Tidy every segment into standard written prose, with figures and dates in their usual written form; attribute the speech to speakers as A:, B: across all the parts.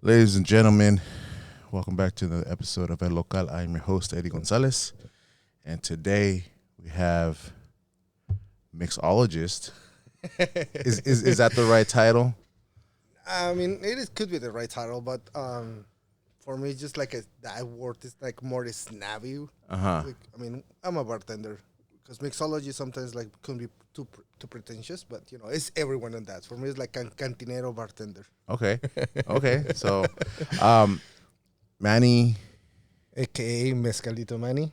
A: Ladies and gentlemen, welcome back to the episode of El Local. I'm your host, Eddie Gonzalez, and today we have mixologist. Is that the right title?
B: I mean, could be the right title, but for me, just like that word is like more snappy.
A: Uh-huh.
B: Like, I mean, I'm a bartender because mixology sometimes like can be too pretentious, but it's everyone in that. For me, it's like a cantinero bartender.
A: Okay. Okay. So, Manny,
B: AKA Mezcalito Manny.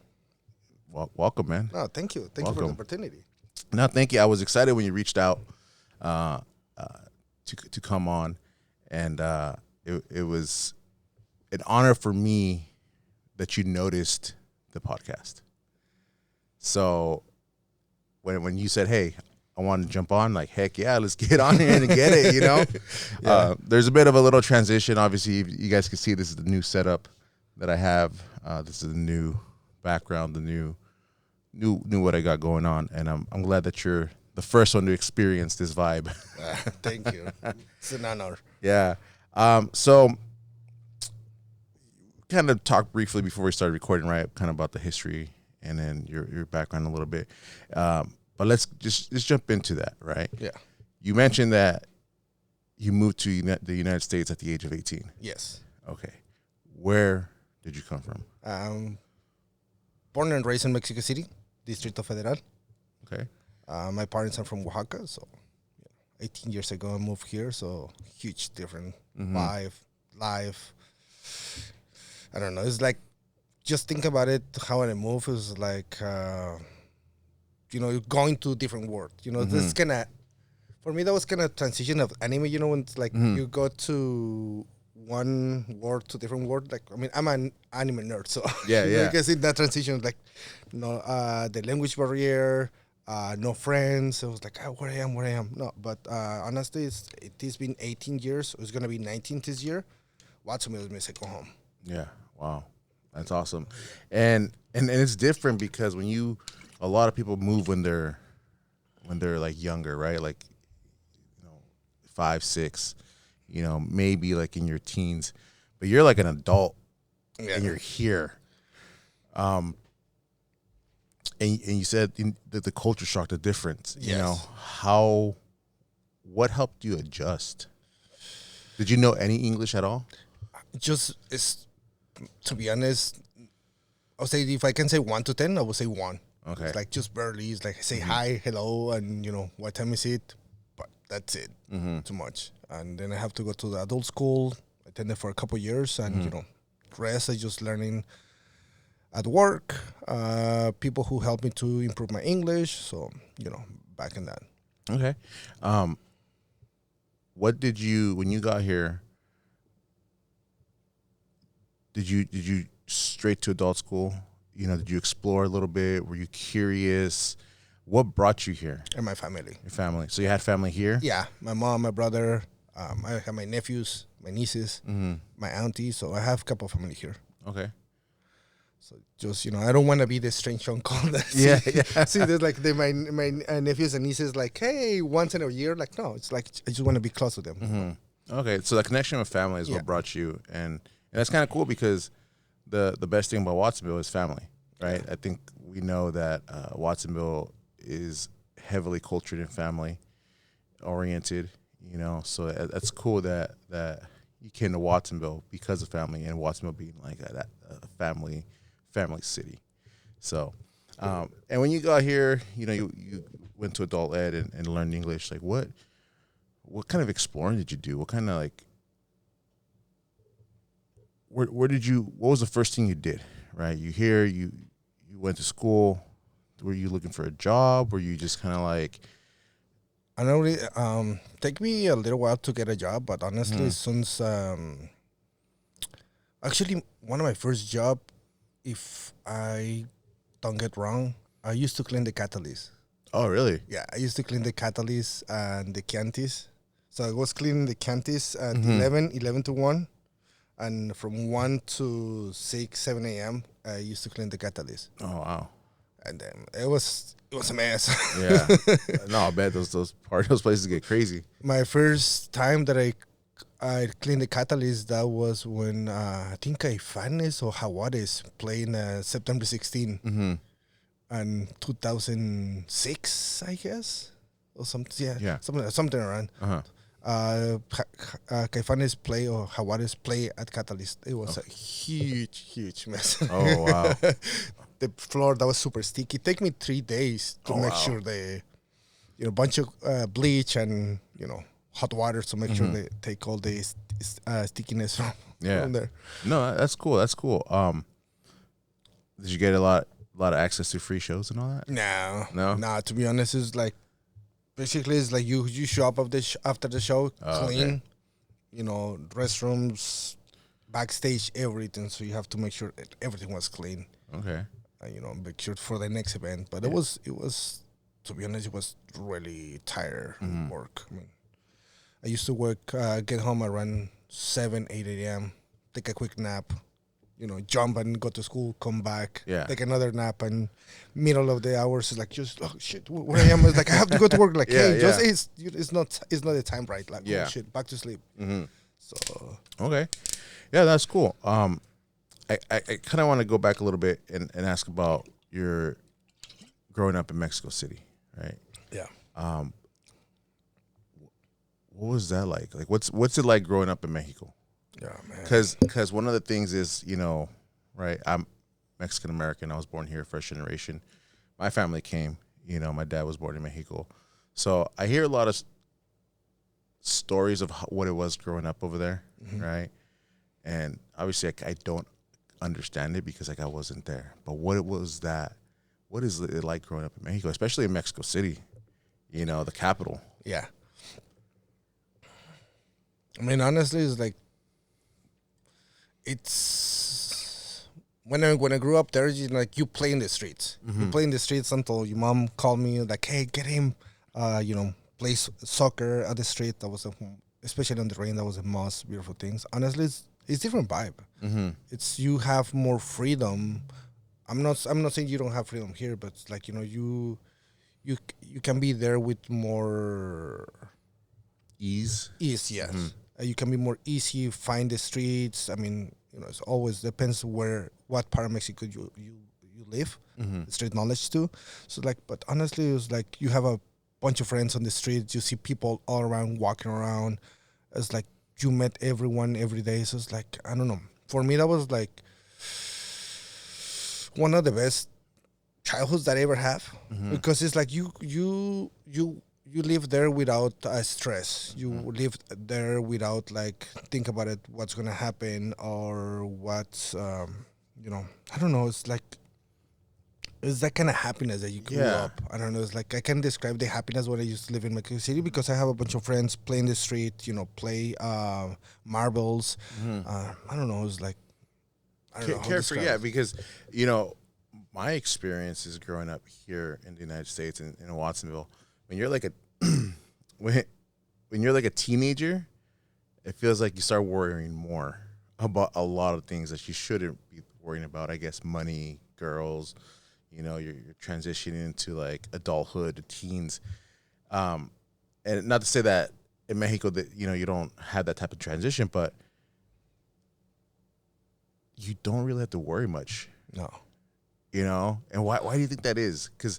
A: welcome, man.
B: No, thank you. Thank you for the
A: Welcome.
B: opportunity.
A: No, thank you. I was excited when you reached out to come on, and it was an honor for me that you noticed the podcast. So when you said, "Hey, I want to jump on," like, heck yeah, let's get on here and get it.
B: Yeah.
A: There's a bit of a little transition. Obviously, you guys can see this is the new setup that I have. This is the new background, the new what I got going on, and I'm glad that you're the first one to experience this vibe.
B: Thank you. It's an honor.
A: Yeah. So kind of talk briefly before we started recording, right? Kind of about the history and then your background a little bit. But let's just jump into that, right?
B: Yeah.
A: You mentioned that you moved to the United States at the age of 18.
B: Yes.
A: Okay. Where did you come from?
B: Born and raised in Mexico City, Distrito Federal.
A: Okay.
B: My parents are from Oaxaca, so 18 years ago I moved here, so huge different vibe, life. I don't know. It's like, just think about it, how I moved is like, going to a different world. This is kind of, for me, that was kind of transition of anime, when it's like you go to one world to different world. Like, I mean, I'm an anime nerd, so
A: Yeah, yeah.
B: you can see that transition, like, the language barrier, no friends. I was like, where I am. No, but honestly, it has been 18 years. It's gonna be 19 this year. Watsonville is my second home.
A: Yeah. Wow. That's awesome. And it's different because a lot of people move when they're like younger, right? Like, 5, 6, maybe like in your teens, but you're like an adult and you're here. And you said that the culture shock, the difference,
B: Yes.
A: what helped you adjust? Did you know any English at all?
B: To be honest, I'll say if I can say 1 to 10, I would say 1.
A: Okay.
B: It's like just barely. It's like say hi, hello, and what time is it? But that's it. Too much. And then I have to go to the adult school. I attended for a couple of years, and rest I just learning at work. People who helped me to improve my English. So back in that.
A: Okay. What did you, when you got here, did you straight to adult school? Did you explore a little bit? Were you curious? What brought you here?
B: And my family.
A: Your family. So you had family here?
B: Yeah, my mom, my brother. I have my nephews, my nieces, my auntie. So I have a couple of family here.
A: Okay.
B: So just I don't want to be the strange uncle.
A: Yeah.
B: See, there's like my nephews and nieces like, hey, once in a year. Like, no, it's like I just want to be close to them.
A: Okay. So the connection with family is what brought you, and that's kind of cool because the best thing about Watsonville is family, right? I think we know that Watsonville is heavily cultured and family oriented. So that's cool that you came to Watsonville because of family, and Watsonville being like a family city. So, and when you got here, you went to adult ed and learned English. Like, what kind of exploring did you do? What kind of like, what was the first thing you did? Right, you went to school. Were you looking for a job? Were you just kind of like?
B: I know it take me a little while to get a job, but honestly, since actually one of my first job, if I don't get wrong, I used to clean the catalyst.
A: Oh, really?
B: Yeah, I used to clean the catalyst and the canties. So I was cleaning the canties at 11 to 1. And from 1 to 6, 7 a.m., I used to clean the catalyst.
A: Oh, wow.
B: And then it was a mess.
A: Yeah. No, I bet those places get crazy.
B: My first time that I I cleaned the catalyst. That was when I think Caifanes or Jaguares playing September 16
A: Mm-hmm.
B: and 2006, I guess, or something. Yeah,
A: Yeah.
B: something around.
A: Uh-huh.
B: Caifanes play or Jaguares play at Catalyst. It was a huge mess.
A: Oh, wow.
B: The floor that was super sticky. It took me 3 days to make sure they, bunch of bleach and hot water to make sure they take all the stickiness from there.
A: No, that's cool. That's cool. Did you get a lot of access to free shows and all that?
B: No. Nah, to be honest, it's like basically it's like you show up after the show, clean, restrooms, backstage, everything. So you have to make sure that everything was clean.
A: Okay.
B: Make sure for the next event. But it was to be honest, it was really tired work. I mean, I used to work, get home around 7, 8 a.m., take a quick nap, jump and go to school, come back, take another nap, and middle of the hours is like just shit, where I am. It's like I have to go to work. Like it's not the time right. Like oh shit, back to sleep.
A: Mm-hmm.
B: So
A: okay, yeah, that's cool. I kind of want to go back a little bit and ask about your growing up in Mexico City, right?
B: Yeah.
A: What was that like? Like, what's it like growing up in Mexico?
B: Yeah, man.
A: Because one of the things is, right, I'm Mexican American. I was born here, first generation. My family came, my dad was born in Mexico. So I hear a lot of stories of what it was growing up over there, right? And obviously I don't understand it because I wasn't there. But what is it like growing up in Mexico, especially in Mexico City, the capital?
B: Yeah. I mean, honestly, it's like, it's when I grew up there, you play in the streets. You play in the streets until your mom called me like, hey, get him, play soccer at the street. That was especially on the rain. That was the most beautiful things. Honestly, it's different vibe. It's you have more freedom. I'm not saying you don't have freedom here, but it's like you can be there with more
A: Ease,
B: yes. You can be more easy, find the streets. I mean, it always depends what part of Mexico you live, street knowledge too. So but honestly, it was like you have a bunch of friends on the street. You see people all around walking around. It's like you met everyone every day. So it's like, I don't know. For me, that was like one of the best childhoods that I ever have because it's like you live there without stress. You live there without think about it, what's gonna happen or what's I don't know. It's like it's that kind of happiness that you grew up. I don't know. It's like I can describe the happiness when I used to live in Mexico City because I have a bunch of friends play in the street. Play marbles. I don't know. It's like I don't know.
A: Carefree, because my experience is growing up here in the United States in Watsonville. When you're like when you're like a teenager, it feels like you start worrying more about a lot of things that you shouldn't be worrying about. I guess money, girls, you're transitioning into like adulthood, teens, and not to say that in Mexico that you don't have that type of transition, but you don't really have to worry much.
B: No,
A: and why do you think that is? Because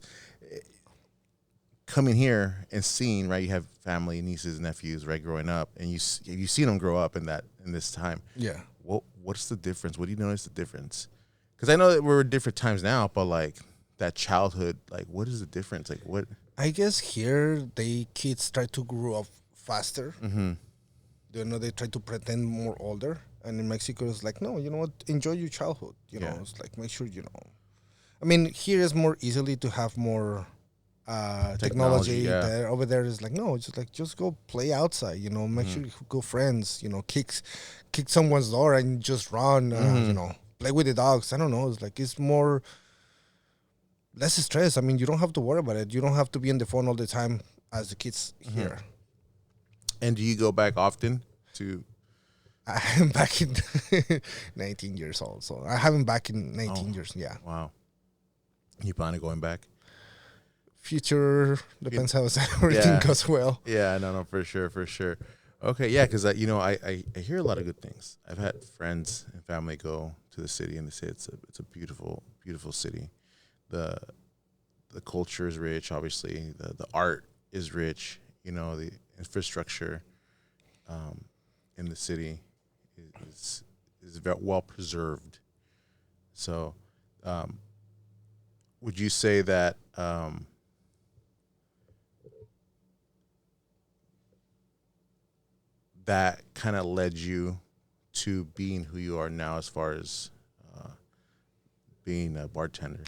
A: coming here and seeing, right, you have family, nieces, nephews, right, growing up, and you see them grow up in this time.
B: Yeah.
A: What's the difference? What do you notice the difference? Because I know that we're in different times now, but like that childhood, like what is the difference? Like what?
B: I guess here the kids try to grow up faster. They try to pretend more older, and in Mexico it's like, no, you know what? Enjoy your childhood. It's like make sure I mean, here is more easily to have more technology. There over there is like, no, it's just go play outside. Make sure you go friends. Kick someone's door and just run. Play with the dogs. I don't know. It's like it's more less stress. I mean, you don't have to worry about it. You don't have to be on the phone all the time as the kids here.
A: And do you go back often to?
B: I'm back in 19 years old, so I haven't back in 19 years. Yeah.
A: Wow. You plan on going back?
B: Future depends how everything goes well.
A: Yeah, no, for sure. Okay, yeah, because I hear a lot of good things. I've had friends and family go to the city, and they say it's a beautiful beautiful city. the The culture is rich. Obviously, the art is rich. The infrastructure um, in the city is very well preserved. So, um, would you say that that kind of led you to being who you are now, as far as uh, being a bartender?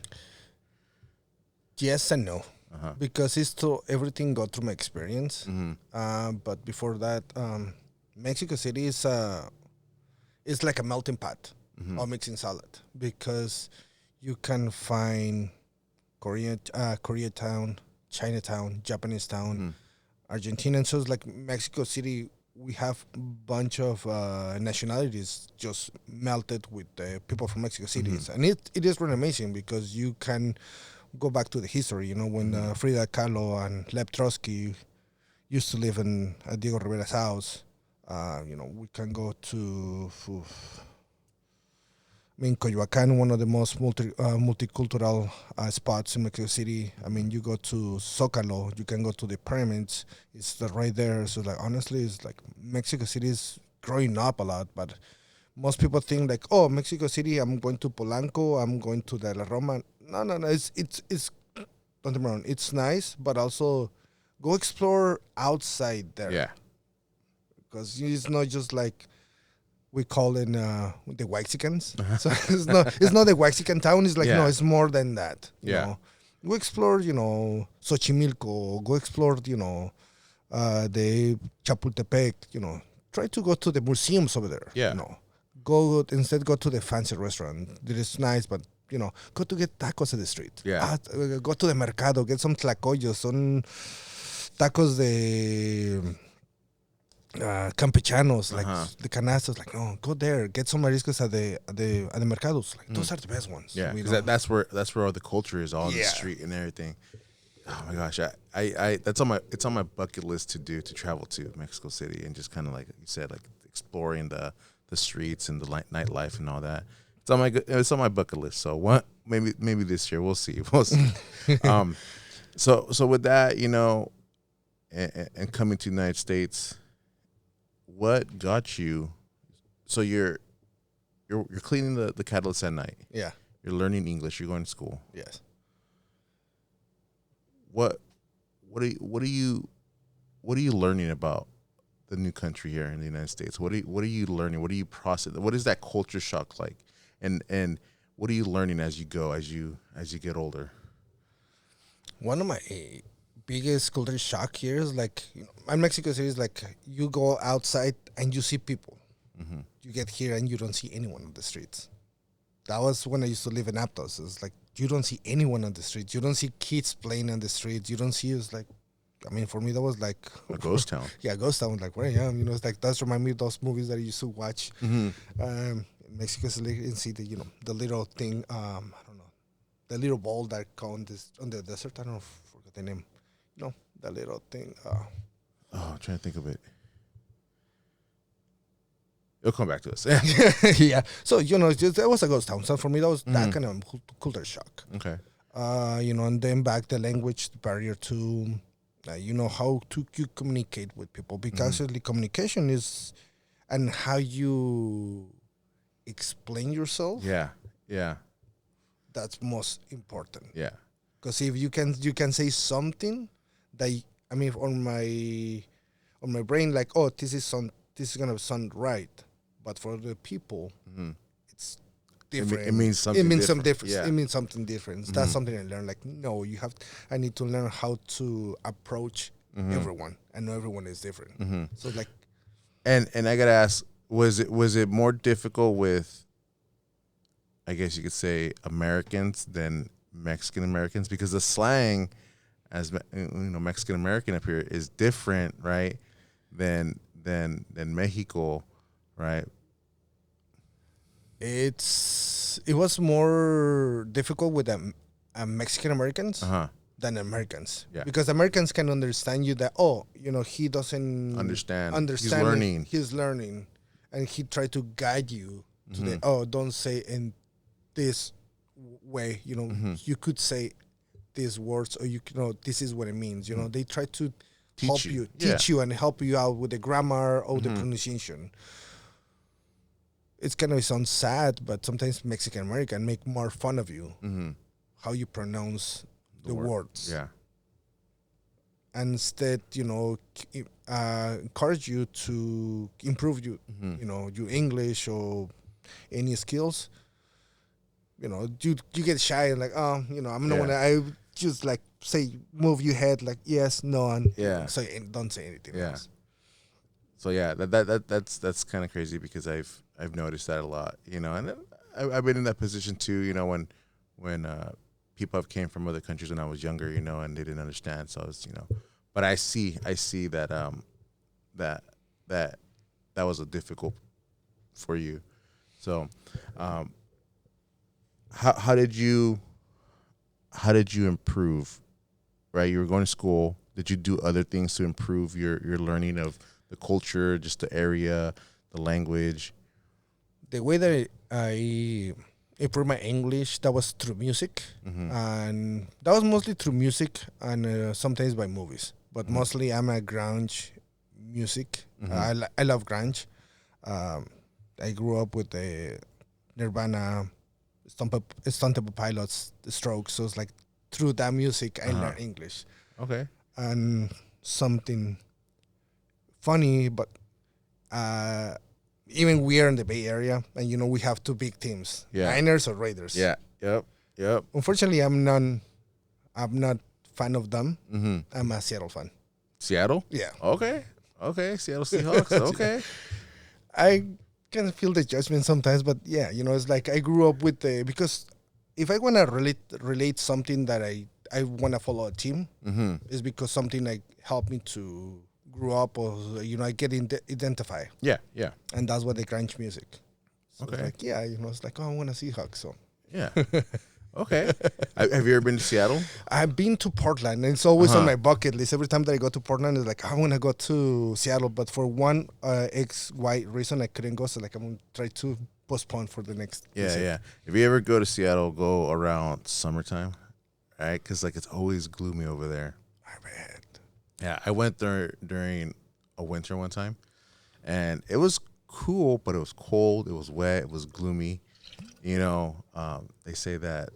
B: Yes and no,
A: Uh huh.
B: because it's to everything got through my experience.
A: Mm-hmm.
B: But before that, Mexico City is like a melting pot
A: Mm-hmm.
B: of mixing salad because you can find Koreatown, Chinatown, Japanese town,
A: Mm-hmm.
B: Argentinian. So it's like Mexico City. We have a bunch of nationalities just melted with people from Mexico City,
A: Mm-hmm.
B: and it is really amazing because you can go back to the history. When
A: Mm-hmm.
B: Frida Kahlo and Lev Trotsky used to live in Diego Rivera's house. We can go to, Coyoacan, one of the most multicultural spots in Mexico City. I mean, you go to Zocalo, you can go to the pyramids. It's right there. So, like, honestly, it's like Mexico City is growing up a lot, but most people think like, oh, Mexico City, I'm going to Polanco, I'm going to the La Roma. No, no, no. It's don't get me wrong. It's nice, but also go explore outside there
A: Yeah.
B: because it's not just like we call it the Waxicans. So it's not the Waxican town. It's like no,
A: Yeah.
B: it's more than that.
A: Yeah.
B: Go explore Xochimilco. Go explore the Chapultepec. Try to go to the museums over there.
A: Yeah.
B: Go to the fancy restaurant. That is nice, but go to get tacos at the street.
A: Yeah.
B: Go to the mercado. Get some tlacoyos, some tacos de campechanos, like
A: Uh-huh.
B: the canastos. Like no, go there. Get some mariscos at the mercados. Like those are the best ones.
A: Yeah, because that's where all the culture is, all on the
B: Yeah.
A: street and everything. Oh my gosh, I that's on my bucket list to travel to Mexico City and just kind of like you said, like exploring the streets and the nightlife and all that. It's on my bucket list. So what maybe this year we'll see um so with that, and coming to the United States, what got you? So you're cleaning the catalyst at night.
B: Yeah.
A: You're learning English. You're going to school.
B: Yes.
A: What are you learning about the new country here in the United States? What are you learning? What are you processing? What is that culture shock like? And what are you learning as you go, as you get older?
B: One of my biggest culture shock here is like in Mexico City is like you go outside and you see people.
A: Mm-hmm.
B: You get here and you don't see anyone on the streets. That was when I used to live in Aptos. It's like you don't see anyone on the streets. You don't see kids playing on the streets. You don't see. It's like, I mean, for me that was like
A: A ghost town.
B: yeah, ghost town. Like where I am, it's like that's remind me of those movies that I used to watch.
A: Mm-hmm.
B: In Mexico City and see the little thing. I don't know, the little ball that on the desert. I don't know, forget the name. The little thing.
A: Oh, I'm trying to think of it. It'll come back to us.
B: Yeah. So that was a ghost town. So for me, that was that kind of culture shock.
A: Okay.
B: And then back the language barrier to, how to you communicate with people because actually communication is, and how you explain yourself.
A: Yeah. Yeah.
B: That's most important.
A: Yeah.
B: Because if you can say something that on my brain like, oh, this is gonna sound right, but for the people, it's different.
A: It means something.
B: It means some
A: different.
B: difference.
A: Yeah.
B: It means something different. That's something I learned. Like, no, I need to learn how to approach everyone, and everyone is different. So like,
A: And I gotta ask, was it more difficult with, I guess you could say, Americans than Mexican Americans, because the slang, as Mexican American up here, is different, right? Than Mexico, right?
B: it was more difficult with Mexican Americans.
A: Uh huh.
B: than Americans.
A: Yeah.
B: Because Americans can understand you that, he doesn't
A: Understand. He's
B: He's learning. And he try to guide you to don't say in this way, you could say these words, or this is what it means. They try to teach you and help you out with the grammar or the pronunciation. It's kind of sounds sad, but sometimes Mexican American make more fun of you, how you pronounce the words.
A: Yeah.
B: And instead, encourage you to improve your English or any skills. You get shy and like, I'm not gonna. I just like say, move your head like yes, no, and don't say anything else.
A: So yeah, that's kind of crazy because I've noticed that a lot, and then I've been in that position too, when people have came from other countries when I was younger, and they didn't understand, so I was, but I see that that was a difficult for you. So, how did you improve? Right, you were going to school. Did you do other things to improve your learning of the culture, just the area, the language?
B: The way that I improved my English, that was through music, and that was mostly through music and sometimes by movies. But mostly, I'm a grunge music. I love grunge. I grew up with the Nirvana, Stone Temple Pilots, The Strokes. So it's like through that music, I learned English.
A: Okay.
B: And something funny, but even we are in the Bay Area, and we have two big teams: Niners or Raiders.
A: Yeah. Yep.
B: Unfortunately, I'm not fan of them. I'm a Seattle fan.
A: Seattle?
B: Yeah.
A: Okay. Seattle Seahawks. Okay.
B: I can feel the judgment sometimes, but yeah, it's like I grew up with because if I want to relate something that I want to follow a team, is because something like helped me to grow up, or I get identify.
A: Yeah.
B: And that's what the grunge music. So
A: Okay.
B: it's like, it's like, I want to see Seahawks. So
A: yeah. Okay. Have you ever been to Seattle?
B: I've been to Portland, and it's always on my bucket list. Every time that I go to Portland, it's like, I want to go to Seattle, but for one XY reason, I couldn't go. So like, I'm going to try to postpone for the next visit.
A: Yeah. If you ever go to Seattle, go around summertime, right? Because like it's always gloomy over there.
B: I bet.
A: Yeah, I went there during a winter one time, and it was cool, but it was cold. It was wet. It was gloomy. They say that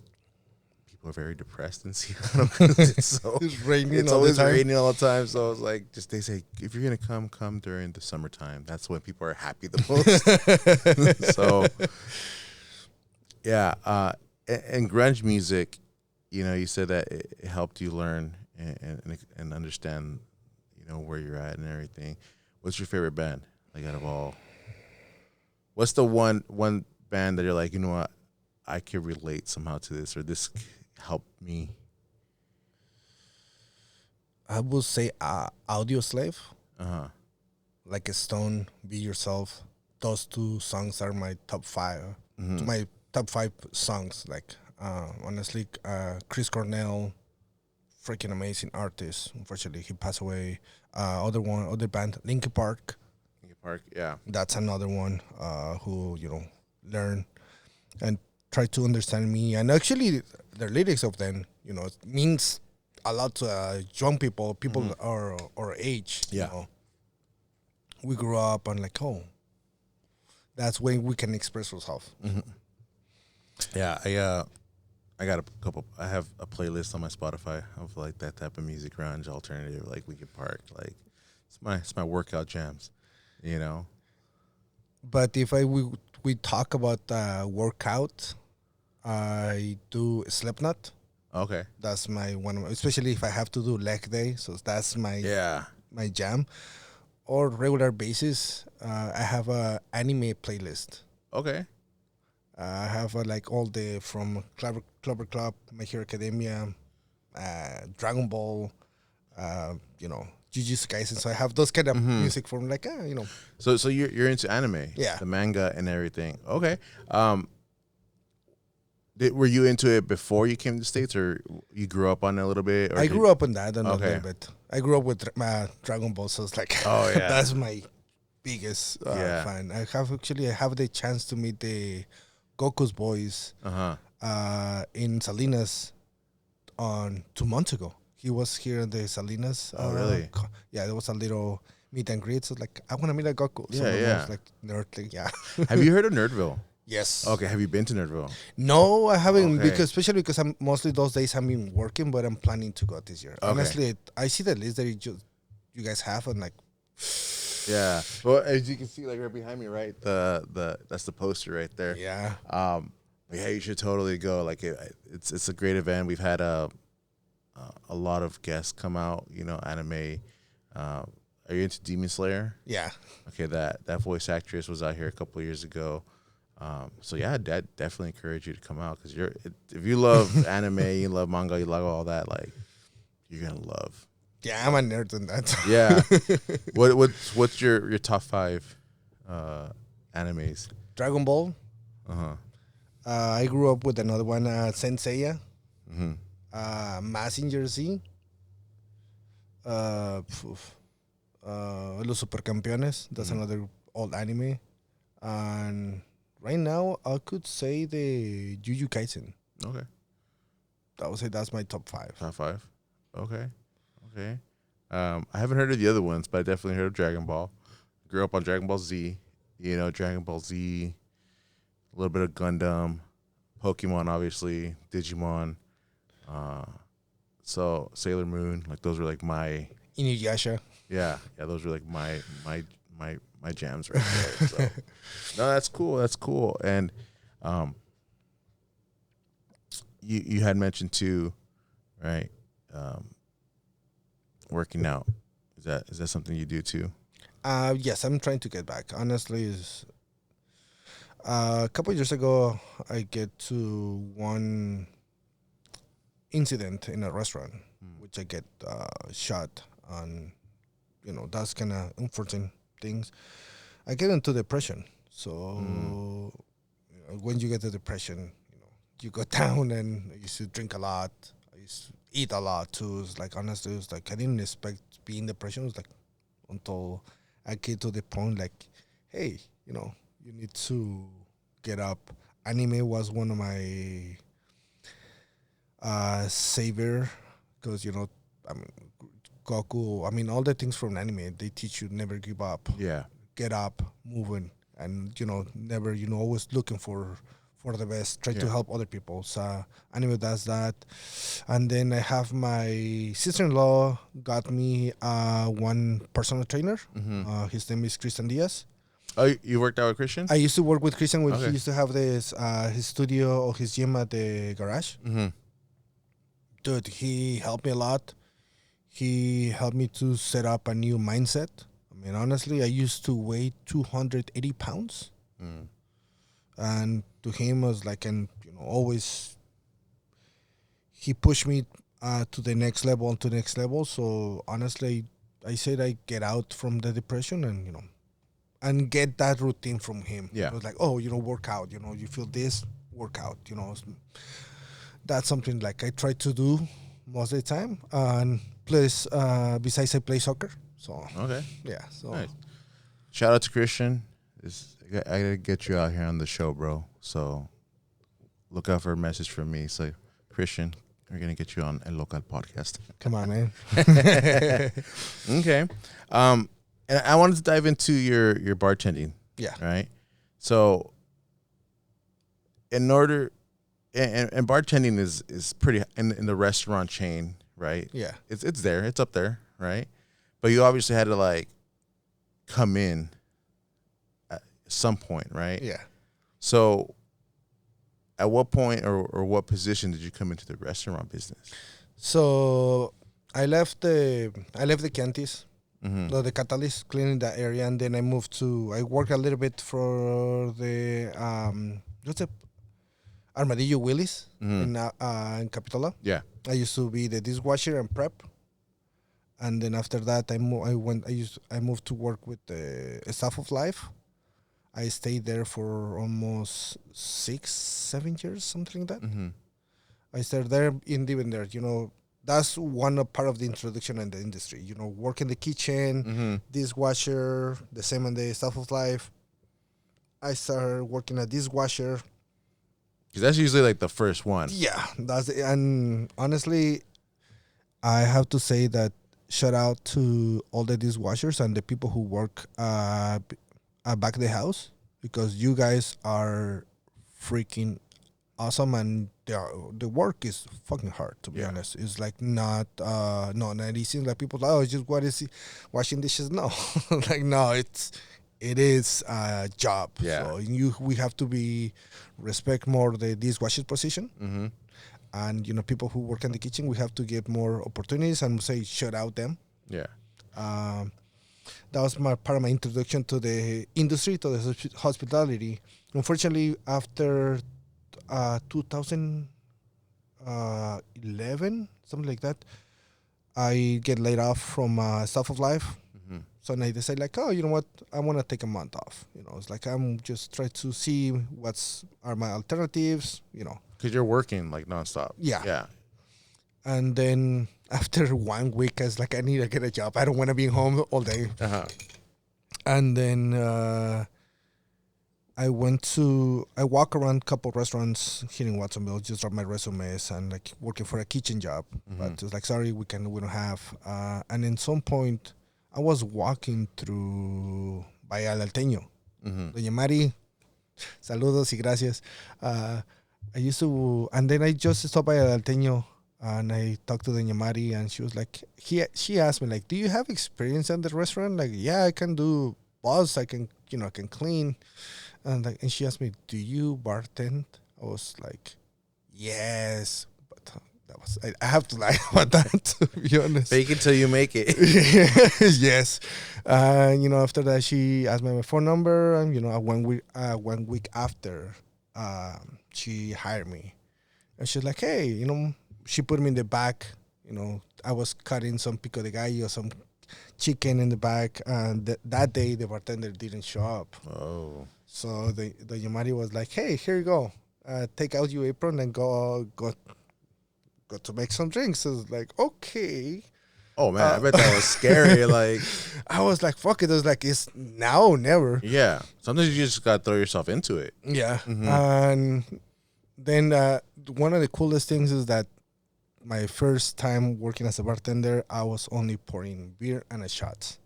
A: people are very depressed in Seattle. It's
B: raining.
A: It's always raining all the time. So it's like, they say if you're gonna come during the summertime. That's when people are happy the most. So yeah, and grunge music, you said that it helped you learn and understand, where you're at and everything. What's your favorite band? Like out of all, what's the one band that you're like, what, I can relate somehow to this, or this helped me?
B: I would say Audio Slave.
A: Like
B: a Stone, Be Yourself. Those two songs are my top 5. My top 5 songs. Like honestly, Chris Cornell, freaking amazing artist. Unfortunately, he passed away. Other band, Linkin Park.
A: Yeah.
B: That's another one who learn and try to understand me. And actually, the lyrics of them, it means a lot to young people our age.
A: Yeah.
B: We grew up and like, that's when we can express ourselves.
A: Yeah, I got a couple. I have a playlist on my Spotify of like that type of music, grunge, alternative, like Linkin Park. Like it's my workout jams,
B: But if we talk about workout, I do Slipknot.
A: Okay.
B: That's my one, especially if I have to do leg day. So that's my jam. Or regular basis, I have a anime playlist.
A: Okay.
B: I have like all the from Clover Club, My Hero Academia, Dragon Ball, Jujutsu Kaisen. So I have those kind of music from like
A: So you're into anime,
B: yeah,
A: the manga and everything. Okay. Were you into it before you came to the States, or you grew up on it a little bit? Or
B: I grew up on that a
A: Okay.
B: little bit. I grew up with Dragon Ball, so it's like
A: Oh, yeah.
B: that's my biggest
A: Yeah.
B: fan. I have the chance to meet the Goku's boys in Salinas on 2 months ago. He was here in the Salinas.
A: Oh, really?
B: Yeah, there was a little meet and greet. So like, I want to meet a Goku. So
A: Yeah.
B: was like nerd thing. Yeah.
A: Have you heard of Nerdville?
B: Yes.
A: Okay. Have you been to Nerdville?
B: No, I haven't
A: Okay.
B: especially because I'm mostly those days I've been working, but I'm planning to go this year.
A: Okay.
B: Honestly, I see the list that you guys have, and like,
A: Yeah. Well, as you can see, like right behind me, right, that's the poster right there.
B: yeah.
A: Yeah, you should totally go. Like it's a great event. We've had a lot of guests come out. You know, anime. Are you into Demon Slayer?
B: Yeah.
A: Okay, that voice actress was out here a couple of years ago. So yeah, I'd definitely encourage you to come out, because if you love anime, you love manga, you love all that, like you're gonna love.
B: Yeah, I'm a nerd in that.
A: Yeah. What's your top 5 animes?
B: Dragon Ball.
A: Uh-huh.
B: I grew up with another one, Senseiya,
A: Mm-hmm.
B: Mazinger Z, Los Supercampeones. That's another old anime. And right now, I could say the Jujutsu Kaisen.
A: Okay.
B: I would say that's my top 5.
A: Top 5. Okay. I haven't heard of the other ones, but I definitely heard of Dragon Ball. Grew up on Dragon Ball Z. You know, Dragon Ball Z, a little bit of Gundam, Pokemon, obviously, Digimon. So Sailor Moon, like those were like my
B: Inuyasha.
A: yeah. Those were like my jams right there. So no, that's cool. That's cool. And you had mentioned too, right? Working out. Is that something you do too?
B: Yes, I'm trying to get back. Honestly, a couple of years ago, I get to one incident in a restaurant, which I get shot, and that's kind of unfortunate things. I get into depression. So when you get to depression, you go down, and I used to drink a lot. I used to eat a lot too. It's like, honestly, it's like I didn't expect being in depression. It was like until I get to the point like, hey, you need to get up. Anime was one of my savior, because I mean, Goku. I mean, all the things from anime, they teach you never give up.
A: Yeah.
B: Get up, moving, and never always looking for the best. Try to help other people. So anime does that. And then I have my sister-in-law got me one personal trainer. His name is Christian Diaz.
A: Oh, you worked out with Christian?
B: I used to work with Christian when
A: Okay.
B: he used to have this his studio or his gym at the garage.
A: Mm-hmm.
B: Dude, he helped me a lot. He helped me to set up a new mindset. I mean, honestly, I used to weigh 280 pounds. And to him was like, and always he pushed me to the next level and to the next level. So honestly, I said I get out from the depression and get that routine from him.
A: Yeah.
B: It was like, work out. You feel this, work out. That's something like I try to do most of the time. And plus, besides, I play soccer. So
A: Okay.
B: yeah. So
A: Nice. Shout out to Christian. I gotta get you out here on the show, bro. So look out for a message from me. So Christian, we're gonna get you on a local podcast.
B: come on, man.
A: Okay. And I wanted to dive into your bartending.
B: Yeah.
A: Right. So in order, and bartending is pretty in the restaurant chain, right?
B: Yeah.
A: It's there. It's up there, right? But you obviously had to like come in at some point, right?
B: Yeah.
A: So at what point or what position did you come into the restaurant business?
B: So I left the Chiantis,
A: Mm-hmm.
B: the Catalyst, cleaning that area, and then I worked a little bit for the what's it, Armadillo Willis in Capitola.
A: Yeah.
B: I used to be the dishwasher and prep, and then after that I moved to work with the Staff of Life, I stayed there for almost 6, 7 years, something like that.
A: Mm-hmm.
B: I started there in even there. That's one part of the introduction in the industry. Work in the kitchen,
A: Mm-hmm.
B: dishwasher, the same on the stuff of life. I started working at dishwasher.
A: Because that's usually like the first one.
B: Yeah, and honestly, I have to say that shout out to all the dishwashers and the people who work back of the house, because you guys are freaking awesome, and the work is fucking hard, to be honest. It's like not and it seems like people it's just what is he washing dishes. No. Like, no, it is a job. So we have to be respect more the dishwasher position.
A: Mm-hmm.
B: And people who work in the kitchen, we have to give more opportunities and say shout out them.
A: Yeah.
B: That was part of my introduction to the industry, to the hospitality. Unfortunately, after 2011, something like that, I get laid off from Stuff of Life.
A: Mm-hmm.
B: So I decide like, oh, you know what? I want to take a month off. It's like I'm just trying to see are my alternatives.
A: Because you're working like nonstop.
B: Yeah.
A: Yeah.
B: And then after 1 week, I was like, I need to get a job. I don't want to be home all day.
A: Uh-huh.
B: And then I walk around a couple restaurants here in Watsonville, just drop my resumes and like working for a kitchen job.
A: Mm-hmm.
B: But it's like, sorry, we don't have. And in some point, I was walking through by El Alteño.
A: Mm-hmm.
B: Doña Mari, saludos y gracias. I used to, and then I just stopped by El Alteño and I talked to Doña Mari, and she was like, she asked me like, do you have experience at the restaurant? Like, yeah, I can do buzz, I can clean. And she asked me, do you bartend? I was like, yes. But that was, I have to lie about that, to be honest.
A: Fake it till you make it.
B: Yes. After that, she asked me my phone number, and, 1 week after, she hired me. And she's like, hey, she put me in the back. I was cutting some pico de gallo, some chicken in the back. And that day, the bartender didn't show up.
A: Oh.
B: So the Yamari was like, hey, here you go. Take out your apron and go to make some drinks. I was like, okay.
A: Oh, man, I bet that was scary. Like,
B: I was like, fuck it. I was like, it's now or never.
A: Yeah. Sometimes you just got to throw yourself into it.
B: Yeah.
A: Mm-hmm.
B: And then one of the coolest things is that my first time working as a bartender, I was only pouring beer and a shot.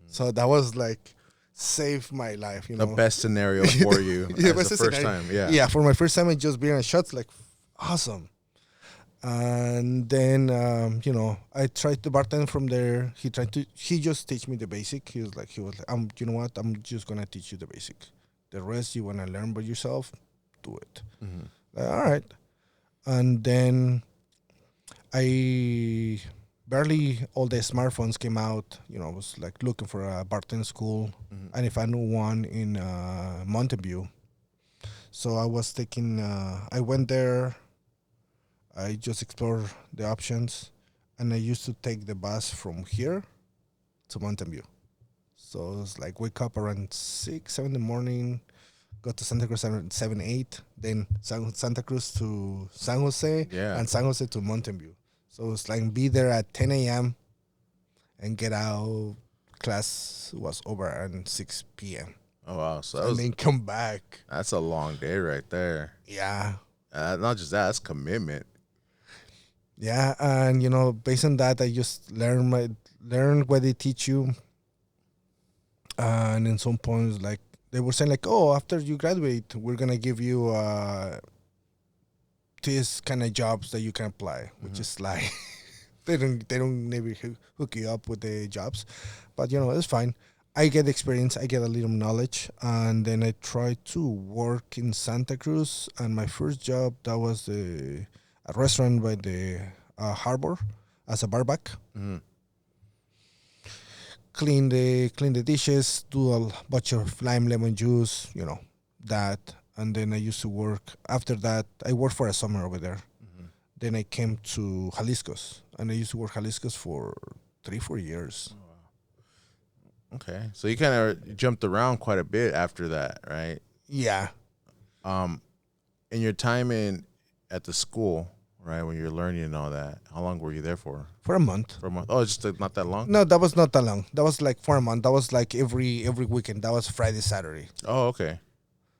B: So that was like, saved my life.
A: The best scenario for you.
B: Yeah,
A: as the first time. Yeah.
B: Yeah, for my first time, I just beer and shots, like, awesome. And then, I tried to bartend from there. He just teach me the basic. He was like, you know what? I'm just going to teach you the basic. The rest you want to learn by yourself, do it.
A: Mm-hmm.
B: Like, all right. And then barely all the smartphones came out. I was like looking for a bartending school.
A: Mm-hmm.
B: And if I knew one in Mountain View. So I was I went there. I just explored the options, and I used to take the bus from here to Mountain View. So it was like wake up around 6, 7 in the morning, go to Santa Cruz around 7, 8, then Santa Cruz to San Jose, and San Jose to Mountain View. So it's like be there at 10 a.m. and get out. Class was over at 6 p.m.
A: Oh, wow.
B: And then come back.
A: That's a long day right there.
B: Yeah.
A: Not just that, that's commitment.
B: Yeah, and based on that, I just learn what they teach you. And in some points, like they were saying, like, oh, after you graduate, we're gonna give you this kind of jobs that you can apply, which is like they don't maybe hook you up with the jobs, but it's fine. I get experience, I get a little knowledge, and then I try to work in Santa Cruz. And my first job, that was a restaurant by the harbor as a barback.
A: Mm-hmm.
B: Clean the dishes, do a bunch of lime lemon juice, that. And then I used to work. After that, I worked for a summer over there. Mm-hmm. Then I came to Jalisco's, and I used to work Jalisco's for 3-4 years.
A: Okay, so you kind of jumped around quite a bit after that, right?
B: Yeah.
A: In your time at the school, right, when you're learning and all that, how long were you there for?
B: For a month.
A: For a month? Oh, it's just not that long?
B: No, that was not that long. That was like for a month. That was like every weekend. That was Friday, Saturday.
A: Oh, okay.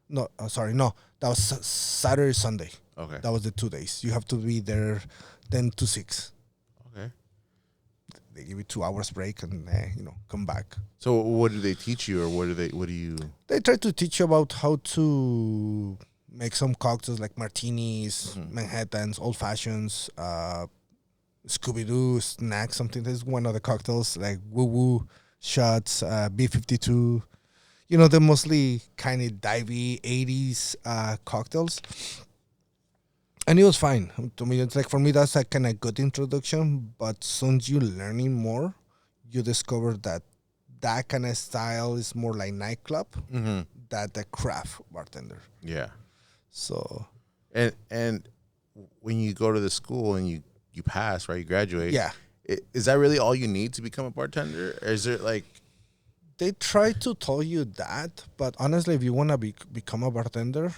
B: No, sorry, no. That was Saturday, Sunday.
A: Okay.
B: That was the 2 days. You have to be there 10 to 6.
A: Okay.
B: They give you 2 hours break and come back.
A: So what do they teach you, or what do you?
B: They try to teach you about how to make some cocktails like martinis, Manhattans, old fashions, Scooby Doo snacks. Something that's one of the cocktails like Woo Woo shots, B-52. They're mostly kind of divey 80s cocktails. And it was fine. To me, it's like, for me, that's a kind of good introduction. But soon you learning more, you discover that kind of style is more like nightclub than the craft bartender.
A: Yeah.
B: So.
A: And when you go to the school and you pass, right, you graduate.
B: Yeah.
A: Is that really all you need to become a bartender? Or is there like...
B: They try to tell you that, but honestly, if you want to become a bartender,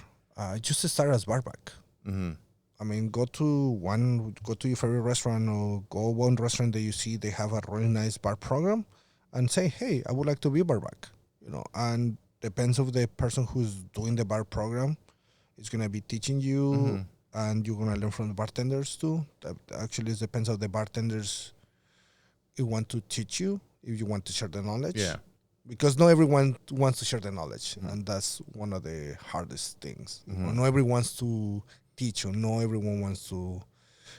B: just start as barback.
A: Mm-hmm.
B: I mean, go to your favorite restaurant, or go one restaurant that you see they have a really nice bar program, and say, hey, I would like to be a barback. And depends of the person who's doing the bar program, is gonna be teaching you, and you're gonna learn from the bartenders too. That actually it depends on the bartenders you want to teach you, if you want to share the knowledge.
A: Yeah.
B: Because not everyone wants to share the knowledge, and that's one of the hardest things. Not everyone wants to teach, or not everyone wants to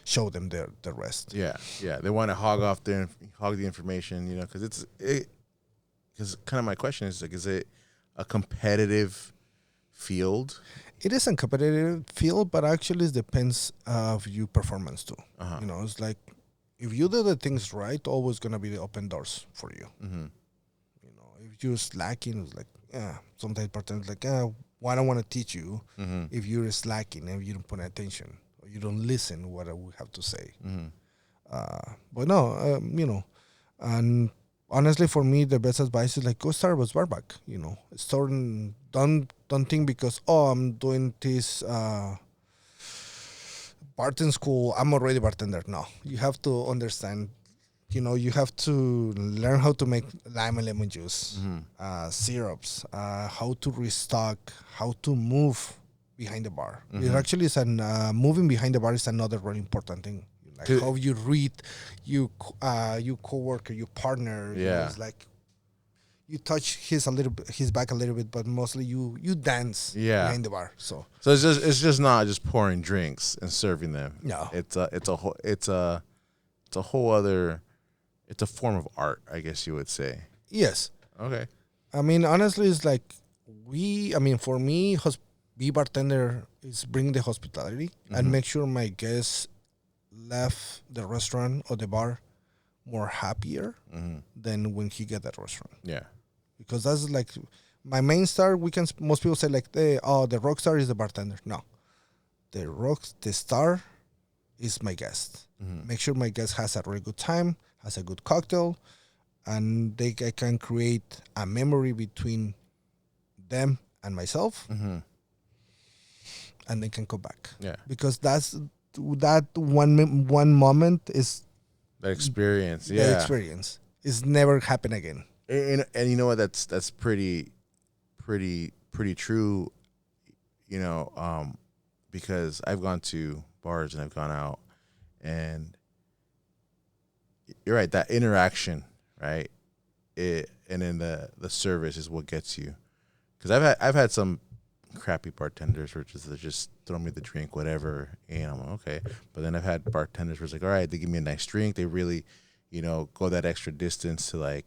B: show them the rest.
A: Yeah, yeah. They want to hog the information, because because kind of my question is like, is it a competitive field?
B: It is a competitive field, but actually it depends of your performance too. It's like, if you do the things right, always gonna be the open doors for you. If you're slacking, it's like, sometimes bartenders like, why don't want to teach you if you're slacking and you don't pay attention, or you don't listen what I would have to say. But no, and honestly, for me, the best advice is like, go start with barback. Start and don't think because I'm doing this bartend school, I'm already bartender. No, you have to understand. You have to learn how to make lime and lemon juice, syrups, how to restock, how to move behind the bar. It actually is moving behind the bar is another really important thing. Like how you read your coworker, your partner.
A: Yeah.
B: It's like you touch his back a little bit, but mostly you dance behind the bar. So
A: it's just not just pouring drinks and serving them.
B: No,
A: it's a whole other. It's a form of art, I guess you would say.
B: Yes.
A: Okay.
B: I mean, honestly, it's like for me, be bartender is bring the hospitality and make sure my guests left the restaurant or the bar more happier than when he get that restaurant.
A: Yeah.
B: Because that's like my main star. Most people say like, the rock star is the bartender. No, the star is my guest. Make sure my guest has a really good time, has a good cocktail, and I can create a memory between them and myself, and they can go back.
A: Yeah,
B: because that one moment is
A: that experience.
B: Yeah, the experience is never happen again.
A: And you know what? That's pretty true. Because I've gone to bars and I've gone out, and you're right. That interaction, right? And then the service is what gets you. Because I've had some crappy bartenders where just throw me the drink, whatever, and I'm like, okay. But then I've had bartenders where it's like, all right, they give me a nice drink. They really, go that extra distance to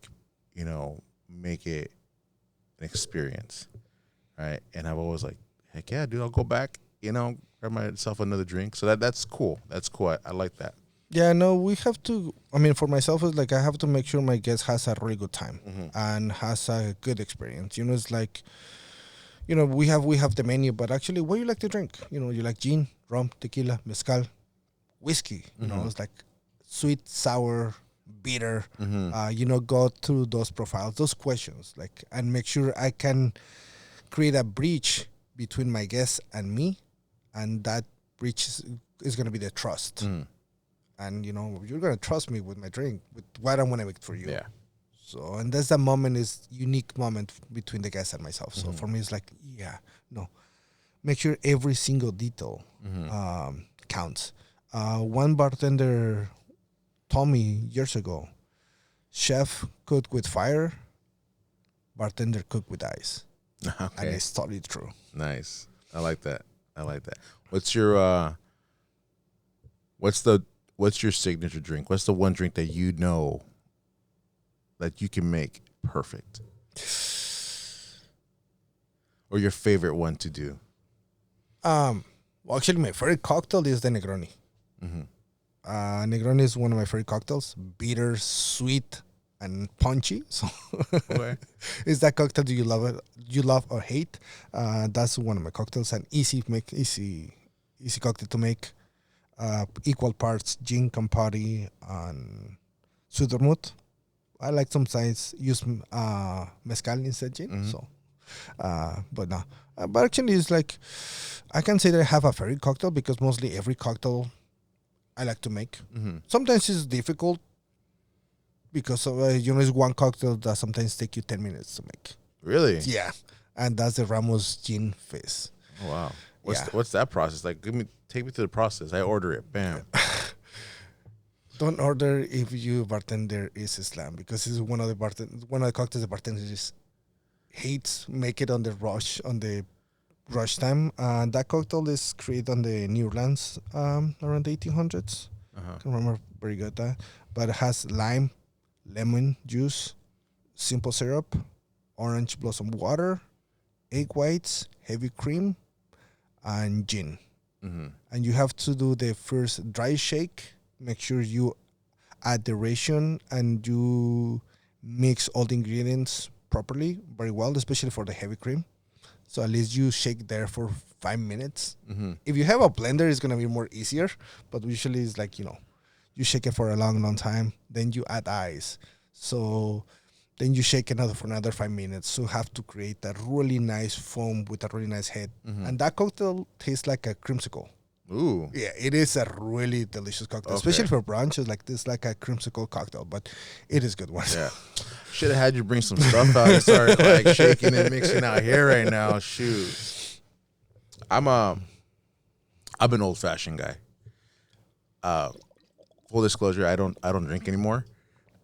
A: make it an experience, right? And I've always like, heck yeah, dude, I'll go back, grab myself another drink. So that's cool. That's cool. I like that.
B: Yeah, no, we have to. For myself, it's like I have to make sure my guest has a really good time and has a good experience. It's like, we have the menu, but actually, what do you like to drink? You like gin, rum, tequila, mezcal, whiskey. It's like sweet, sour, bitter. Go through those profiles, those questions, like, and make sure I can create a bridge between my guests and me, and that bridge is going to be the trust. And you're going to trust me with my drink, with what I'm going to make for you.
A: Yeah.
B: So, and that's the moment, is unique moment between the guest and myself. So for me, it's like, make sure every single detail counts. One bartender told me years ago, chef cook with fire, bartender cook with ice.
A: Okay.
B: And it's totally true.
A: Nice. I like that. What's your what's your signature drink? What's the one drink that you know that you can make perfect? Or your favorite one to do?
B: Well, actually, my favorite cocktail is the Negroni. Negroni is one of my favorite cocktails. Bitter, sweet, and punchy. So it's that cocktail that you love or hate. That's one of my cocktails, and easy cocktail to make. Equal parts gin, Campari, and Sudormut. I like sometimes use mezcal instead gin. So, but no. But actually, it's like, I can say that I have a favorite cocktail because mostly every cocktail I like to make. Sometimes it's difficult because it's one cocktail that sometimes take you 10 minutes to make.
A: Really?
B: Yeah, and that's the Ramos Gin Fizz.
A: Oh, wow. What's that process like? Take me through the process. I order it. Bam.
B: Don't order if your bartender is Islam, because it's one of the cocktails the bartender just hates. Make it on the rush time. That cocktail is created on the New Orleans around the 1800s. I can remember very good that. But it has lime, lemon juice, simple syrup, orange blossom water, egg whites, heavy cream, and gin. And you have to do the first dry shake. Make sure you add the ration and you mix all the ingredients properly, very well, especially for the heavy cream. So at least you shake there for 5 minutes. If you have a blender, it's going to be more easier. But usually it's like, you shake it for a long, long time. Then you add ice. So then you shake for another 5 minutes. So you have to create a really nice foam with a really nice head. And that cocktail tastes like a creamsicle.
A: Ooh.
B: Yeah, it is a really delicious cocktail, especially for brunch. It's like this, like a creamsicle cocktail, but it is a good one.
A: Yeah. Should have had you bring some stuff out and start like shaking and mixing out here right now. Shoot. I'm an old fashioned guy. Full disclosure, I don't drink anymore,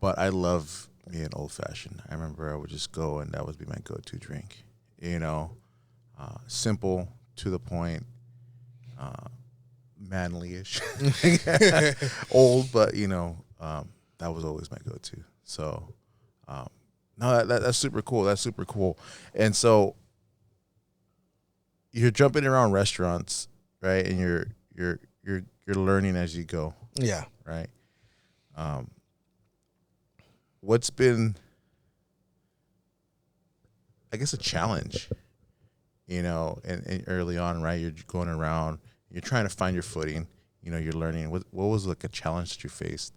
A: but I love me an old fashioned. I remember I would just go and that would be my go-to drink. Simple, to the point, manly-ish. Old, but that was always my go-to. So no, that's super cool. That's super cool. And so you're jumping around restaurants, right? And you're learning as you go.
B: Yeah.
A: Right. What's been, I guess, a challenge, and early on, right? You're going around, you're trying to find your footing, you're learning. What was like a challenge that you faced?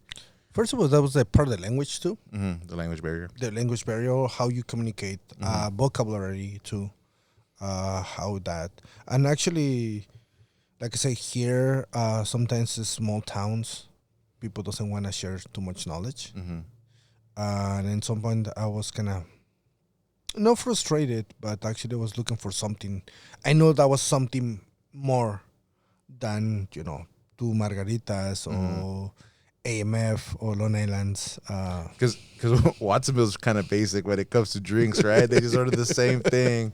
B: First of all, that was a part of the language too.
A: The language barrier.
B: The language barrier, how you communicate, vocabulary too, how that. And actually, like I say, here, sometimes in small towns, people doesn't want to share too much knowledge. And at some point, I was kind of not frustrated, but actually I was looking for something. I know that was something more than, two margaritas or AMF or Long Island's.
A: Because Watsonville's kind of basic when it comes to drinks, right? They just order the same thing,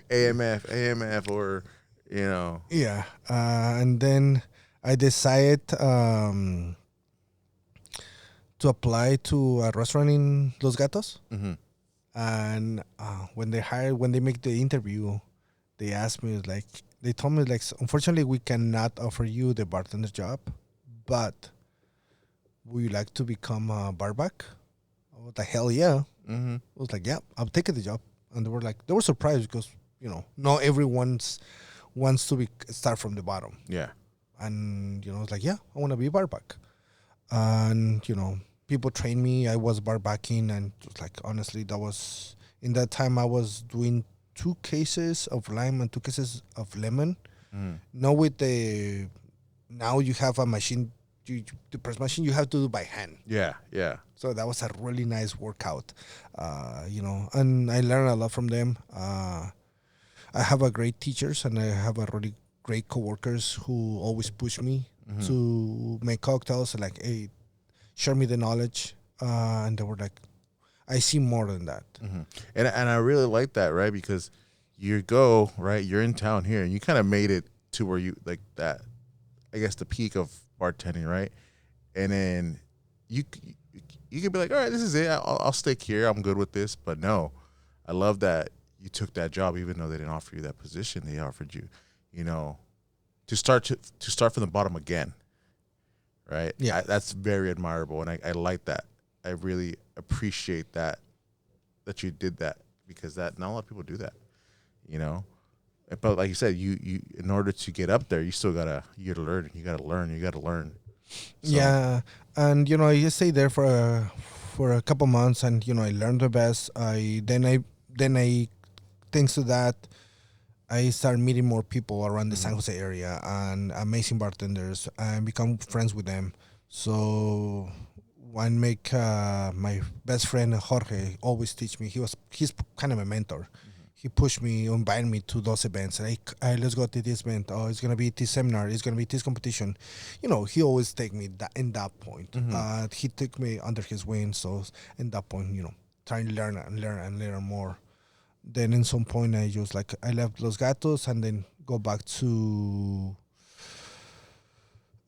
A: AMF, or,
B: Yeah. And then I decided to apply to a restaurant in Los Gatos. And when they make the interview, they asked me, they told me, unfortunately, we cannot offer you the bartender job, but would you like to become a barback? I was like, hell yeah. I was like, yeah, I'm taking the job. And they were surprised because, not everyone wants to start from the bottom.
A: Yeah.
B: And, it's like, yeah, I want to be a barback. And, people trained me. I was bar backing, and just like honestly, that was in that time I was doing 2 cases of lime and 2 cases of lemon.
A: Mm.
B: Not with the now you have a machine. The press machine you have to do by hand.
A: Yeah, yeah.
B: So that was a really nice workout, and I learned a lot from them. I have a great teachers and I have a really great coworkers who always push me to make cocktails. Like, hey, share me the knowledge, and they were like, I see more than that.
A: And I really like that, right? Because you go right, you're in town here, and you kind of made it to where you like that. I guess the peak of bartending, right? And then you could be like, all right, this is it. I'll stick here. I'm good with this. But no, I love that you took that job, even though they didn't offer you that position. They offered you, to start from the bottom again, right?
B: Yeah.
A: That's very admirable, and I like that. I really appreciate that you did that, because that not a lot of people do that, But like you said, you in order to get up there, you still gotta learn. You gotta learn. So,
B: Yeah, and I stayed there for a couple months, and I learned the best. I thanks to that, I started meeting more people around the San Jose area and amazing bartenders, and become friends with them. So one make my best friend Jorge always teach me. He's kind of a mentor. He pushed me, invited me to those events. Like, let's go to this event. Oh, it's gonna be this seminar. It's gonna be this competition. He always take me in that point. He took me under his wing. So in that point, trying to learn more. Then in some point, I left Los Gatos and then go back to.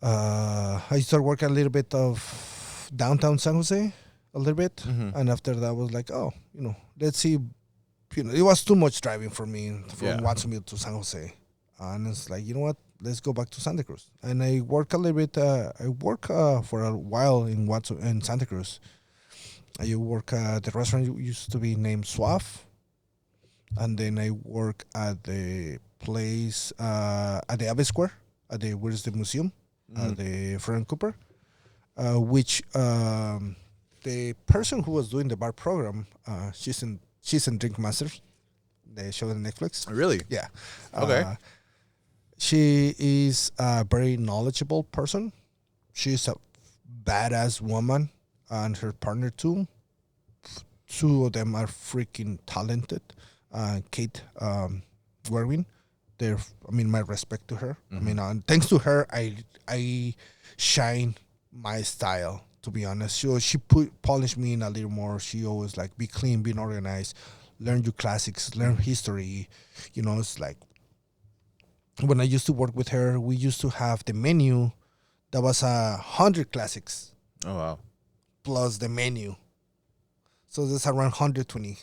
B: I started working a little bit of downtown San Jose, a little bit, and after that I was like, oh, let's see. It was too much driving for me from Watsonville to San Jose. And it's like, you know what? Let's go back to Santa Cruz. And I work a little bit. I work for a while in Santa Cruz. I work at the restaurant used to be named Suave. And then I work at the place at the Abbey Square, where is the museum, the Fred Cooper, which the person who was doing the bar program, she's in Drink Masters, the show on Netflix.
A: Really?
B: Yeah.
A: Okay.
B: She is a very knowledgeable person. She's a badass woman, and her partner too. Two of them are freaking talented. Kate Werwin. My respect to her. Thanks to her, I shine my style. To be honest, she polished me in a little more. She always like be clean, be organized, learn your classics, learn history. It's like when I used to work with her, we used to have the menu that was 100 classics.
A: Oh wow!
B: Plus the menu, so there's around 120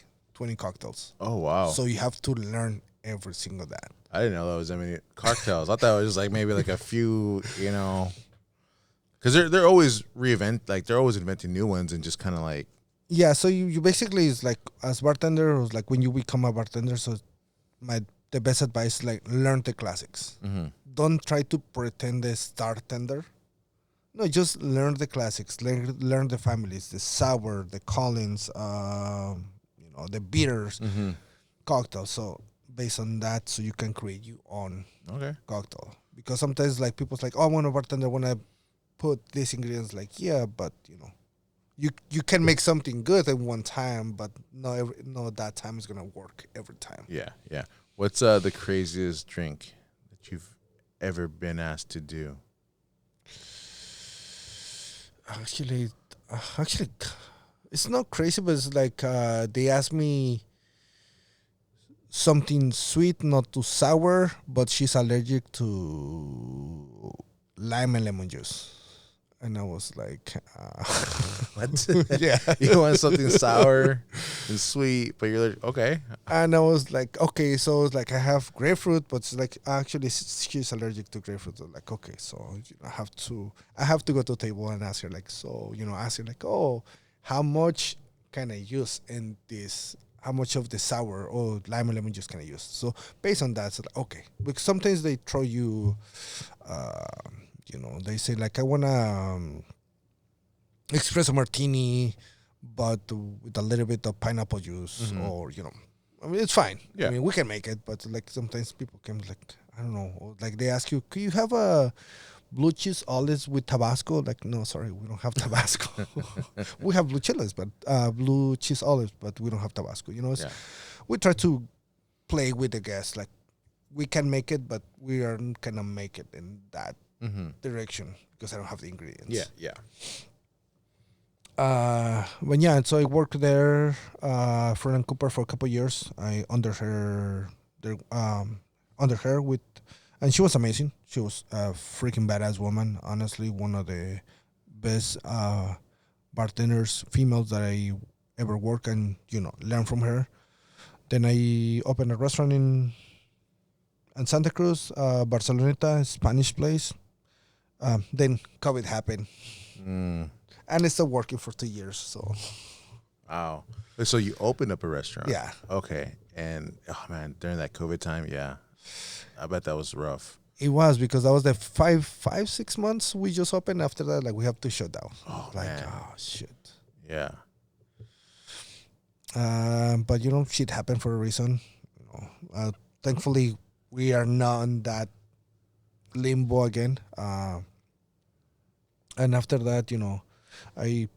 B: cocktails.
A: Oh wow!
B: So you have to learn every single that.
A: I didn't know that was many cocktails. I thought it was just like maybe like a few, because they're always they're always inventing new ones and just kind of like.
B: Yeah, so you basically is like as bartender, or like when you become a bartender. So the best advice is like learn the classics. Don't try to pretend the star tender. No, just learn the classics. Learn the families, the sour, the Collins, the bitters, cocktails. So based on that, so you can create your own cocktail. Because sometimes like people's like, oh, I want a bartender when I put these ingredients. Like, yeah, but you can make something good at one time, but no that time is gonna work every time.
A: Yeah, yeah. What's the craziest drink that you've ever been asked to do?
B: Actually, it's not crazy, but it's like they asked me something sweet, not too sour, but she's allergic to lime and lemon juice. And I was like,
A: What?
B: yeah.
A: You want something sour and sweet, but you're like, okay.
B: And I was like, okay, so it's like I have grapefruit, but it's like actually she's allergic to grapefruit. I'm like, okay, so I have to go to the table and ask her like, ask her like, oh, how much can I use in this? How much of the sour or lime and lemon juice can I use? So based on that, it's like, okay, because sometimes they throw you. They say like I wanna espresso martini, but with a little bit of pineapple juice, or I mean, it's fine.
A: Yeah.
B: I mean, we can make it, but like sometimes people come like, I don't know, or like they ask you, "Could you have a blue cheese olives with Tabasco?" Like, no, sorry, we don't have Tabasco. We have blue chiles, but blue cheese olives, but we don't have Tabasco.
A: Yeah.
B: We try to play with the guests. Like, we can make it, but we aren't gonna make it in that direction because I don't have the ingredients.
A: Yeah.
B: But yeah, so I worked there for Ann Cooper for a couple of years. I under her with, and she was amazing. She was a freaking badass woman. Honestly, one of the best bartenders, females that I ever worked, and learn from her. Then I opened a restaurant in Santa Cruz, Barceloneta, Spanish place. Then COVID happened. And it's still working for 2 years. So,
A: wow. So you opened up a restaurant.
B: Yeah.
A: Okay. And oh man, during that COVID time, yeah, I bet that was rough.
B: it was because that was the 6 months we just opened. After that, like, we have to shut down.
A: Oh
B: Like,
A: man.
B: oh shit.
A: Yeah.
B: But shit happened for a reason. Thankfully, we are not in that limbo again. And after that, I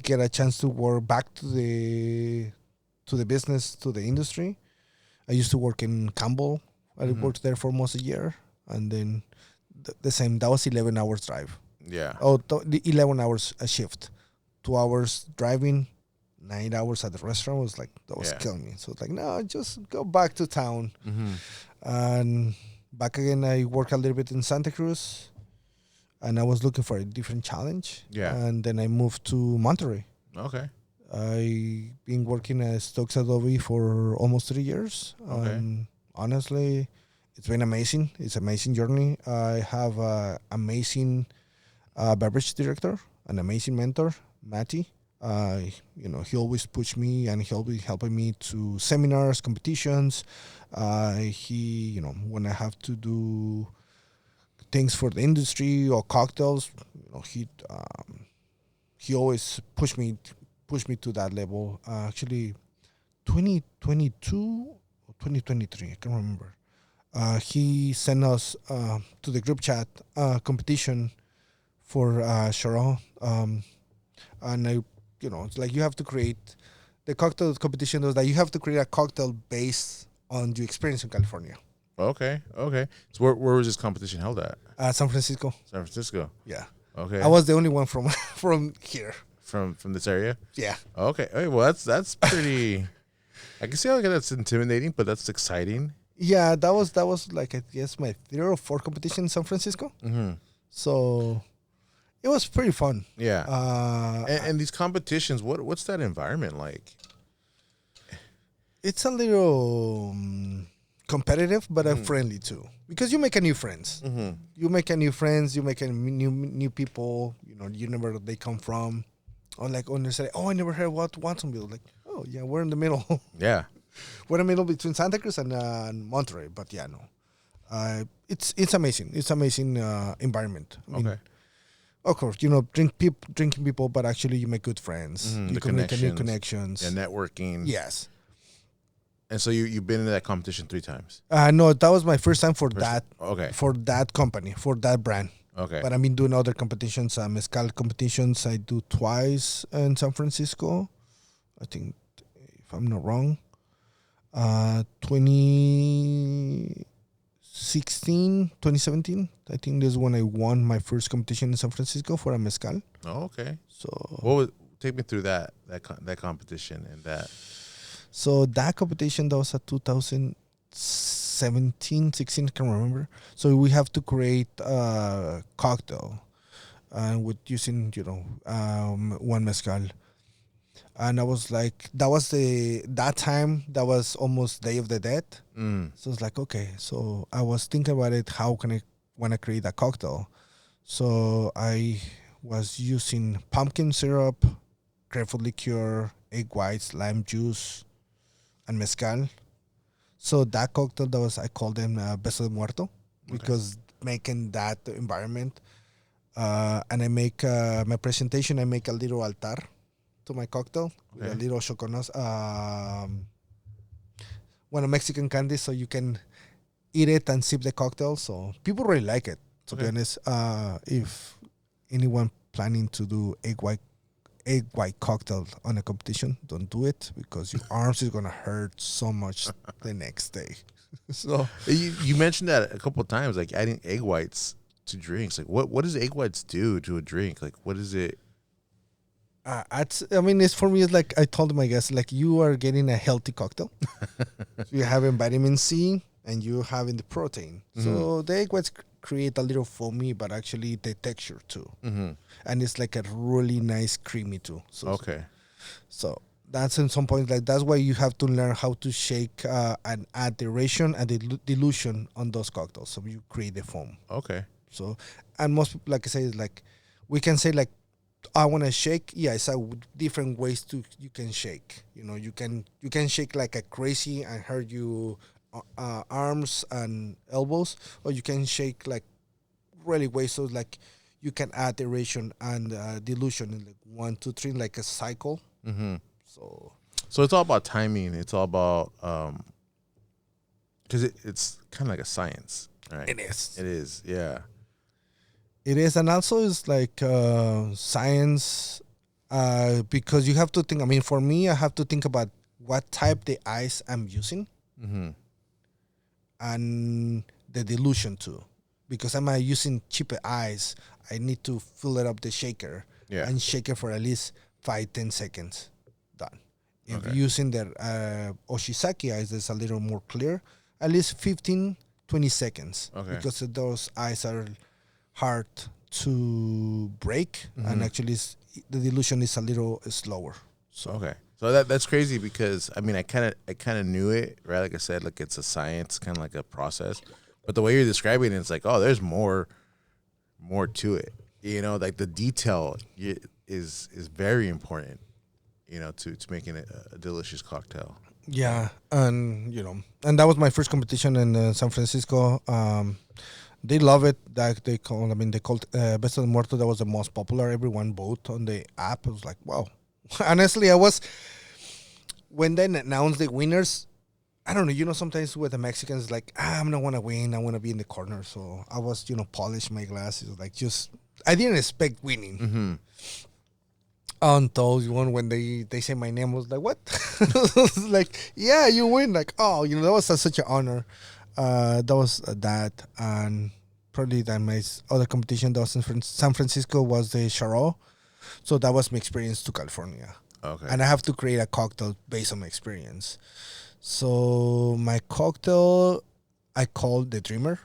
B: get a chance to work back to the business, to the industry. I used to work in Campbell. I worked there for almost a year, and then the same. That was 11 hours drive.
A: Yeah.
B: Oh, the 11 hours a shift, 2 hours driving, 9 hours at the restaurant was like, that was killing me. So it's like, no, just go back to town. And back again, I worked a little bit in Santa Cruz, and I was looking for a different challenge.
A: Yeah.
B: And then I moved to Monterrey.
A: Okay.
B: I've been working at Stokes Adobe for almost 3 years.
A: Okay.
B: Honestly, it's been amazing. It's an amazing journey. I have an amazing beverage director, an amazing mentor, Matty. He always pushed me, and he'll be helping me to seminars, competitions. When I have to do things for the industry or cocktails, he always pushed me to that level. Actually, 2022 or 2023, I can't remember. He sent us to the group chat competition for Charo. And I, it's like you have to create the cocktail competition. Was that you have to create a cocktail based on your experience in California.
A: Okay. So where was this competition held at?
B: San Francisco.
A: San Francisco.
B: Yeah.
A: Okay.
B: I was the only one from here.
A: From this area.
B: Yeah.
A: Okay. Hey, well, that's pretty. I can see how that's intimidating, but that's exciting.
B: Yeah, that was like, I guess, my 3rd or 4th competition in San Francisco. So it was pretty fun.
A: Yeah. And these competitions, what's that environment like?
B: It's a little competitive, but friendly too, because you make a new friends. You make a new friends. You make a new people. You never they come from. Or like when they say, "Oh, I never heard what Watsonville." Like, oh yeah, we're in the middle.
A: Yeah.
B: We're in the middle between Santa Cruz and Monterrey. But yeah, no, it's amazing. It's amazing environment. I mean, of course, drinking people, but actually you make good friends. You can make new connections.
A: Yeah, networking.
B: Yes.
A: And so you've been in that competition 3 times.
B: No, that was my first time for that.
A: Okay.
B: For that company, for that brand.
A: Okay.
B: But I've been doing other competitions, mezcal competitions. I do twice in San Francisco. I think, if I'm not wrong, 2017. I think this is when I won my first competition in San Francisco for a mezcal.
A: Oh, okay.
B: So
A: take me through that competition and that.
B: So that competition, that was a 2017, 16, I can't remember. So we have to create a cocktail, and with using one mezcal. And I was like, that was almost Day of the Dead. So it's like, okay. So I was thinking about it. How can I want to create a cocktail? So I was using pumpkin syrup, grapefruit liqueur, egg whites, lime juice, and mezcal. So that cocktail, I called them Beso de Muerto, because making that environment. And I make my presentation. I make a little altar to my cocktail with a little choconos, one of Mexican candy, so you can eat it and sip the cocktail. So people really like it. To be honest, if anyone planning to do egg white cocktail on a competition, don't do it because your arms is gonna hurt so much the next day. So
A: you mentioned that a couple of times, like adding egg whites to drinks. Like what does egg whites do to a drink? Like what is it?
B: I mean, it's for me. It's like I told my guests, like you are getting a healthy cocktail. You're having vitamin C and you're having the protein. So the egg whites create a little foamy, but actually the texture too, and it's like a really nice creamy too. So that's in some point like that's why you have to learn how to shake and add duration and the dilution on those cocktails, so you create the foam. So and most people, like I say, like we can say like I want to shake. Yeah, it's different ways to you can shake. You know, you can shake like a crazy and hurt you arms and elbows, or you can shake like really ways so like you can add duration and dilution in like 1, 2, 3, like a cycle. So
A: it's all about timing. It's all about because it's kind of like a science, right?
B: It is.
A: It is. Yeah.
B: It is, and also it's like science because you have to think. I mean, for me, I have to think about what type the ice I'm using, and the dilution too. Because I'm using cheaper ice, I need to fill it up the shaker and shake it for at least 5-10 seconds. Done. If using the Oshizaki ice that's a little more clear, at least 15-20 seconds. Because those ice are hard to break, and actually the dilution is a little slower. So
A: that's crazy because I mean I kind of knew it, right? Like I said, like it's a science, kind of like a process. But the way you're describing it, it's like, oh, there's more to it. You know, like the detail is very important. You know, to making it a delicious cocktail.
B: Yeah, and and that was my first competition in San Francisco. They love it. That they called Best of the Muerto. That was the most popular. Everyone voted on the app. I was like, wow. Honestly, when they announced the winners, I don't know. Sometimes with the Mexicans, like, I'm not want to win. I want to be in the corner. So I was, polish my glasses. Like, I didn't expect winning. Until when they say my name, I was like, what? Like, yeah, you win. Like, oh, that was such an honor. That was that, and probably that my other competition that was in San Francisco was the Charo. So that was my experience to California. And I have to create a cocktail based on my experience. So my cocktail, I called the Dreamer.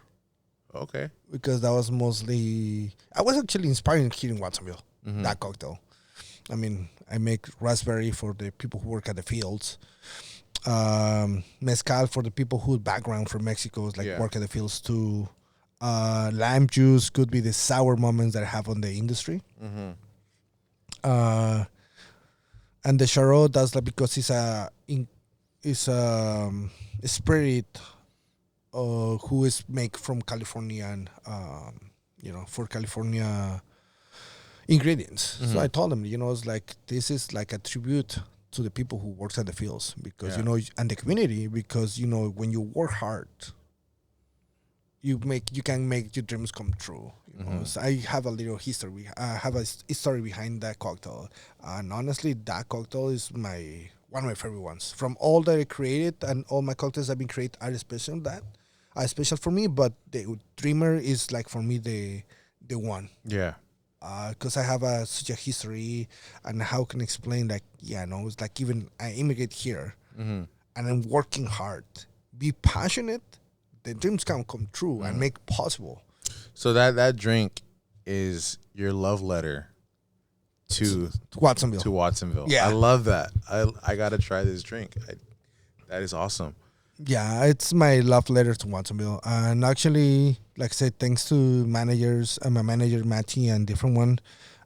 B: Because that was mostly, I was actually inspired here in Watsonville, that cocktail. I mean, I make raspberry for the people who work at the fields. Mezcal for the people whose background from Mexico is like work at the fields too. Lime juice could be the sour moments that I have on the industry. And the Charo does that because it's a spirit who is made from California and for California ingredients. So I told them, it's like this is like a tribute to the people who works at the fields because and the community because when you work hard, you can make your dreams come true. So I have a little history. I have a history behind that cocktail, and honestly, that cocktail is one of my favorite ones. From all that I created and all my cocktails have been created are special. That are special for me, but the Dreamer is like for me the one. Because I have such a history, and how can I explain it's like even I immigrate here, and I'm working hard, be passionate, the dreams can come true and make possible.
A: So that drink is your love letter to
B: Watsonville.
A: To Watsonville.
B: Yeah,
A: I love that. I gotta try this drink. That is awesome.
B: Yeah, it's my love letter to Watsonville. And actually, like I said, thanks to managers, my manager Matty and different one,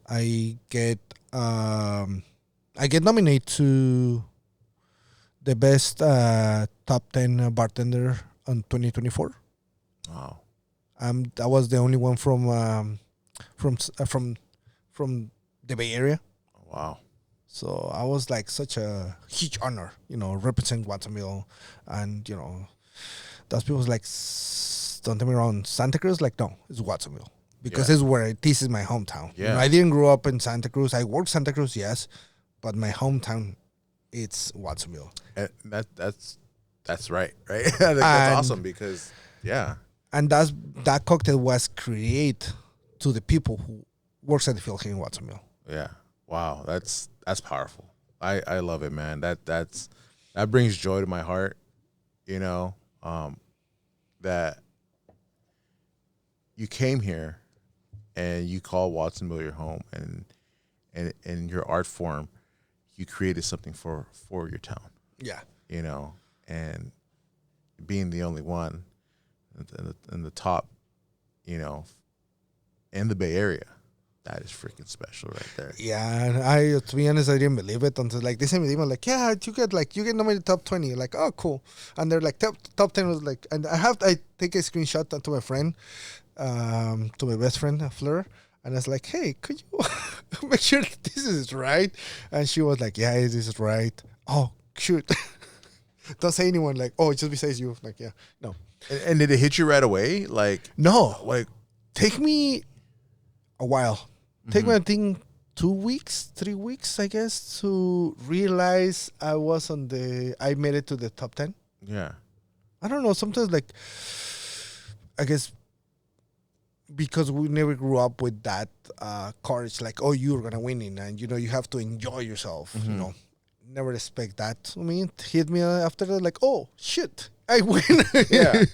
B: I get nominated to the best top 10 bartender on 2024.
A: Wow.
B: I was the only one from from s- uh, from from the Bay Area.
A: Wow.
B: So I was like such a huge honor, represent Watsonville, and those people was like, don't tell me wrong, Santa Cruz. Like, no, it's Watsonville because
A: Yeah.
B: this is my hometown.
A: Yeah.
B: I didn't grow up in Santa Cruz. I worked Santa Cruz, yes, but my hometown, it's Watsonville.
A: And that's right. I think that's awesome because
B: And that cocktail was created to the people who works at the field here in Watsonville.
A: yeah. Wow, that's powerful. I love it, man. That brings joy to my heart. That you came here and you call Watsonville your home, and in your art form, you created something for your town.
B: Yeah.
A: And being the only one in the top, in the Bay Area. That is freaking special right there.
B: Yeah, and I, to be honest, I didn't believe it until like they sent me the email like, yeah, you get nominated top 20. Like, oh, cool. And they're like top 10 was like, and I take a screenshot to my friend, to my best friend Fleur, and I was like, hey, could you make sure that this is right? And she was like, yeah, this is right. Oh, shoot. Don't say anyone like, oh, just besides you. Like, yeah, no.
A: And did it hit you right away? Like,
B: no,
A: like,
B: take me a while. Take me, I think, 2 weeks, 3 weeks, I guess, to realize I made it to the top 10.
A: yeah.
B: I don't know. Sometimes, like, I guess because we never grew up with that courage, like, oh, you're going to win it, and, you have to enjoy yourself, Never expect that. I mean, it hit me after that, like, oh, shit, I win.
A: Yeah.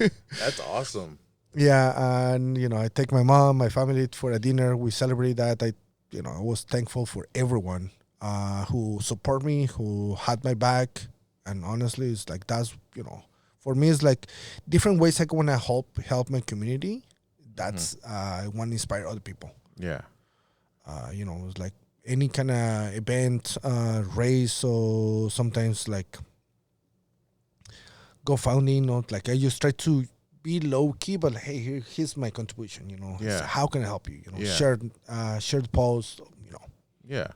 A: That's awesome.
B: Yeah, and I take my mom, my family for a dinner. We celebrate that. I was thankful for everyone who support me, who had my back, and honestly, it's like that's for me, it's like different ways I want to help my community. That's I want to inspire other people.
A: Yeah.
B: It's like any kind of event, race, or sometimes like GoFundMe. Like I just try to be low key, but hey, here's my contribution.
A: Yeah.
B: So how can I help you?
A: Yeah.
B: Share the post.
A: Yeah.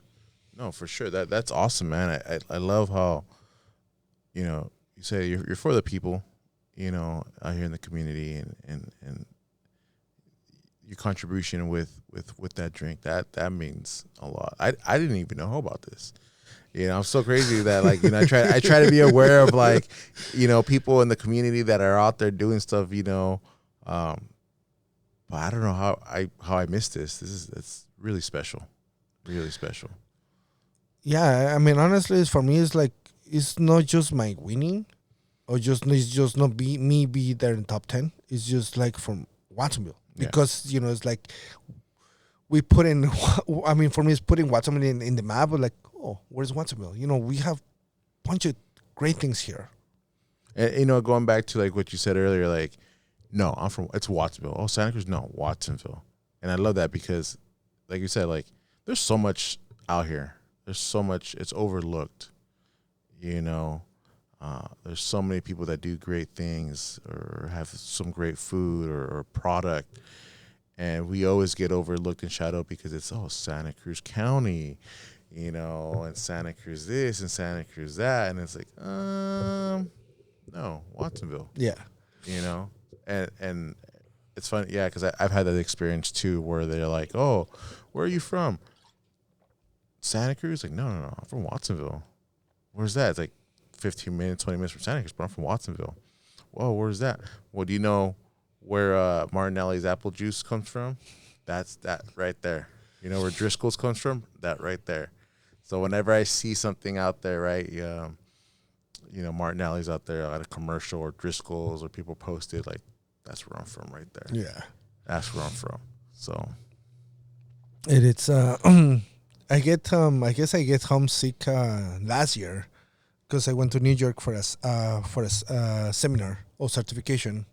A: No, for sure. That's awesome, man. I love how, you say you're for the people, out here in the community, and your contribution with that drink that means a lot. I didn't even know about this. I'm so crazy that like I try to be aware of like people in the community that are out there doing stuff. But I don't know how I missed this. It's really special, really special.
B: Yeah, I mean, honestly, for me, it's like it's not just my winning, or it's just not be there in top 10. It's just like from Watsonville because it's like we put in. I mean, for me, it's putting Watsonville in the map. But like, oh, where's Watsonville? We have a bunch of great things here.
A: And going back to like what you said earlier, like, no, it's Watsonville. Oh, Santa Cruz, no, Watsonville. And I love that because, like you said, like there's so much out here. There's so much, it's overlooked, there's so many people that do great things or have some great food or product. And we always get overlooked and shadowed because it's, Santa Cruz County, and Santa Cruz this and Santa Cruz that. And it's like, no, Watsonville.
B: Yeah.
A: And it's funny, yeah, because I've had that experience too where they're like, oh, where are you from? Santa Cruz? Like, no, I'm from Watsonville. Where's that? It's like 15 minutes, 20 minutes from Santa Cruz, but I'm from Watsonville. Whoa, where's that? Well, do you know where Martinelli's apple juice comes from? That's that right there. You know where Driscoll's comes from? That right there. So whenever I see something out there, right, Martinelli's out there at a commercial or Driscoll's or people posted, like, that's where I'm from right there.
B: Yeah.
A: That's where I'm from. So.
B: It's I guess I get homesick last year because I went to New York for a seminar or certification,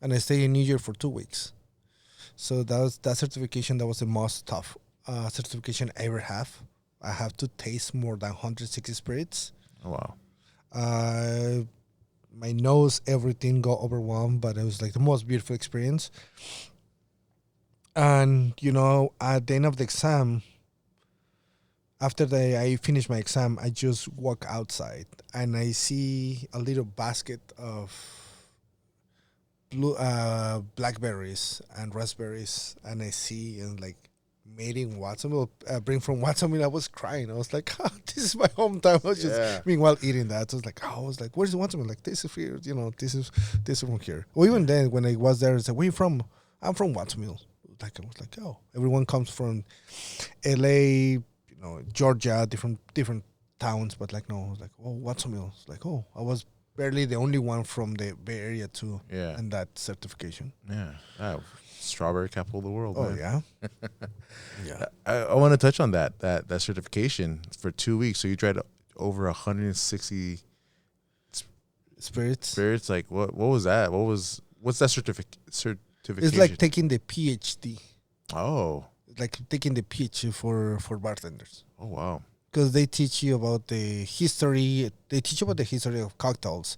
B: and I stayed in New York for 2 weeks. So that certification that was the most tough certification I ever have. I have to taste more than 160 spirits.
A: Oh, wow.
B: My nose, everything got overwhelmed, but it was like the most beautiful experience. And at the end of the exam, after I finish my exam, I just walk outside and I see a little basket of blackberries and raspberries, and I see and like made in Watsonville, bring from Watsonville. I was crying. I was like, oh, "This is my hometown." I was just meanwhile eating that. I was like, "Where's Watsonville?" Like, this is here. This is from here. Or even then, when I was there, I said, "Where you from?" I'm from Watsonville. Like I was like, "Oh, everyone comes from L.A., Georgia, different towns." But like, no, I was like, "Oh, Watsonville." It's like, "Oh, I was barely the only one from the Bay Area too."
A: Yeah.
B: And that certification.
A: Yeah. Oh, strawberry capital of the world.
B: Oh,
A: man.
B: yeah. Yeah.
A: I want to touch on that certification for 2 weeks. So you tried over 160 spirits. Like what was that? What's that certification?
B: It's like taking the PhD.
A: Oh.
B: Like taking the PhD for bartenders.
A: Oh, wow.
B: Because they teach you about the history. They teach you about the history of cocktails,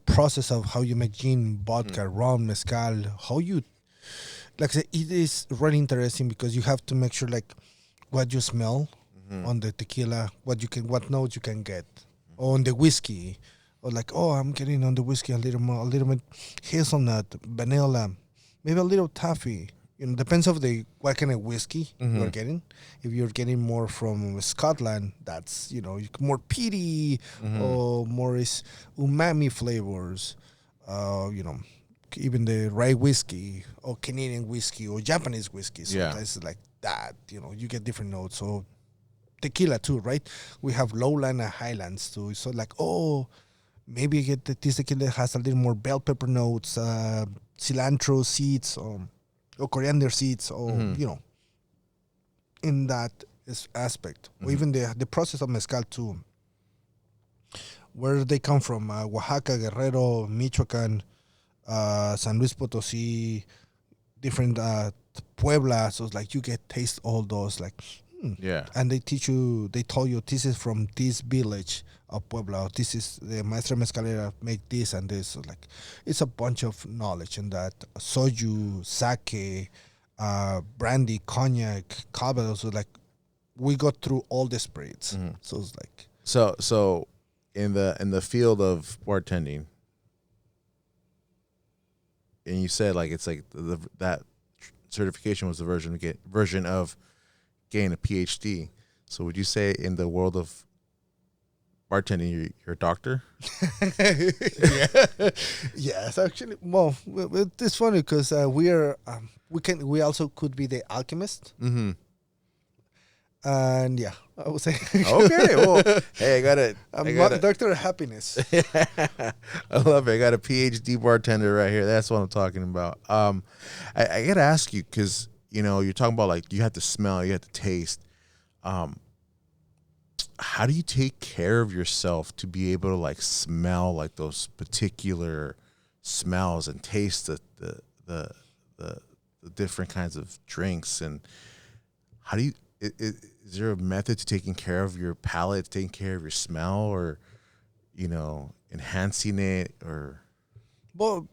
B: process of how you make gin, vodka, rum, mezcal, how you, like I said, it is really interesting because you have to make sure like what you smell on the tequila, what notes you can get, or on the whiskey, or like, oh, I'm getting on the whiskey a little bit hazelnut, vanilla, maybe a little toffee. Depends of what kind of whiskey you're getting. If you're getting more from Scotland, that's more peaty or more is umami flavors. Even the rye whiskey or Canadian whiskey or Japanese whiskey. Sometimes it's like that. You get different notes. So tequila too, right? We have lowland and highlands too. So like, oh, maybe you get this tequila has a little more bell pepper notes, cilantro seeds, or coriander seeds, or in that aspect. Or even the process of mezcal too. Where they come from, Oaxaca, Guerrero, Michoacan, San Luis Potosí, different Puebla. So it's like you get taste all those like
A: yeah.
B: And they told you this is from this village of Puebla. This is the Maestra Mezcalera make this and this. So like it's a bunch of knowledge in that. Soju, sake, brandy, cognac, Calvados. So like we got through all the spirits. So it's like
A: so in the field of bartending, and you said like it's like that certification was the version of getting a PhD. So would you say in the world of bartending, you're a doctor?
B: Yeah. Yes, actually. Well, it's funny because we also could be the alchemist. And yeah, I would say.
A: Okay, well, hey, I got a
B: Doctor of Happiness.
A: I love it. I got a PhD bartender right here. That's what I'm talking about. I got to ask you because you're talking about like you have to smell, you have to taste. How do you take care of yourself to be able to like smell like those particular smells and taste the different kinds of drinks? And how do you? Is there a method to taking care of your palate, taking care of your smell, or enhancing it, or?
B: Well,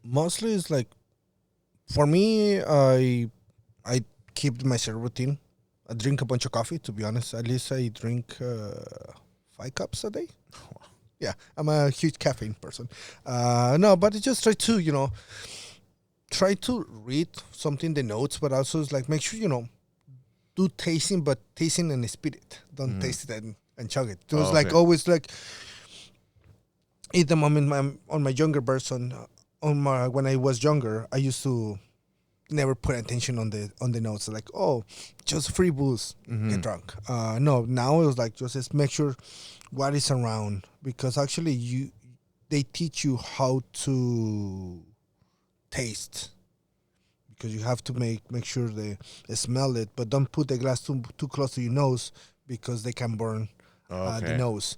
B: mostly it's like for me, I keep myself routine. I drink a bunch of coffee, to be honest. At least I drink 5 cups a day. Yeah, I'm a huge caffeine person. No, but I just try to read something, the notes, but also it's like make sure, do tasting, but tasting and spit it. Don't taste it and chug it. So it's like always like at the moment on my younger version, when I was younger, I used to never put attention on the notes. Like, oh, just free booze, get drunk. No, now it was like just make sure what is around, because actually they teach you how to taste, because you have to make sure they smell it, but don't put the glass too close to your nose because they can burn the nose.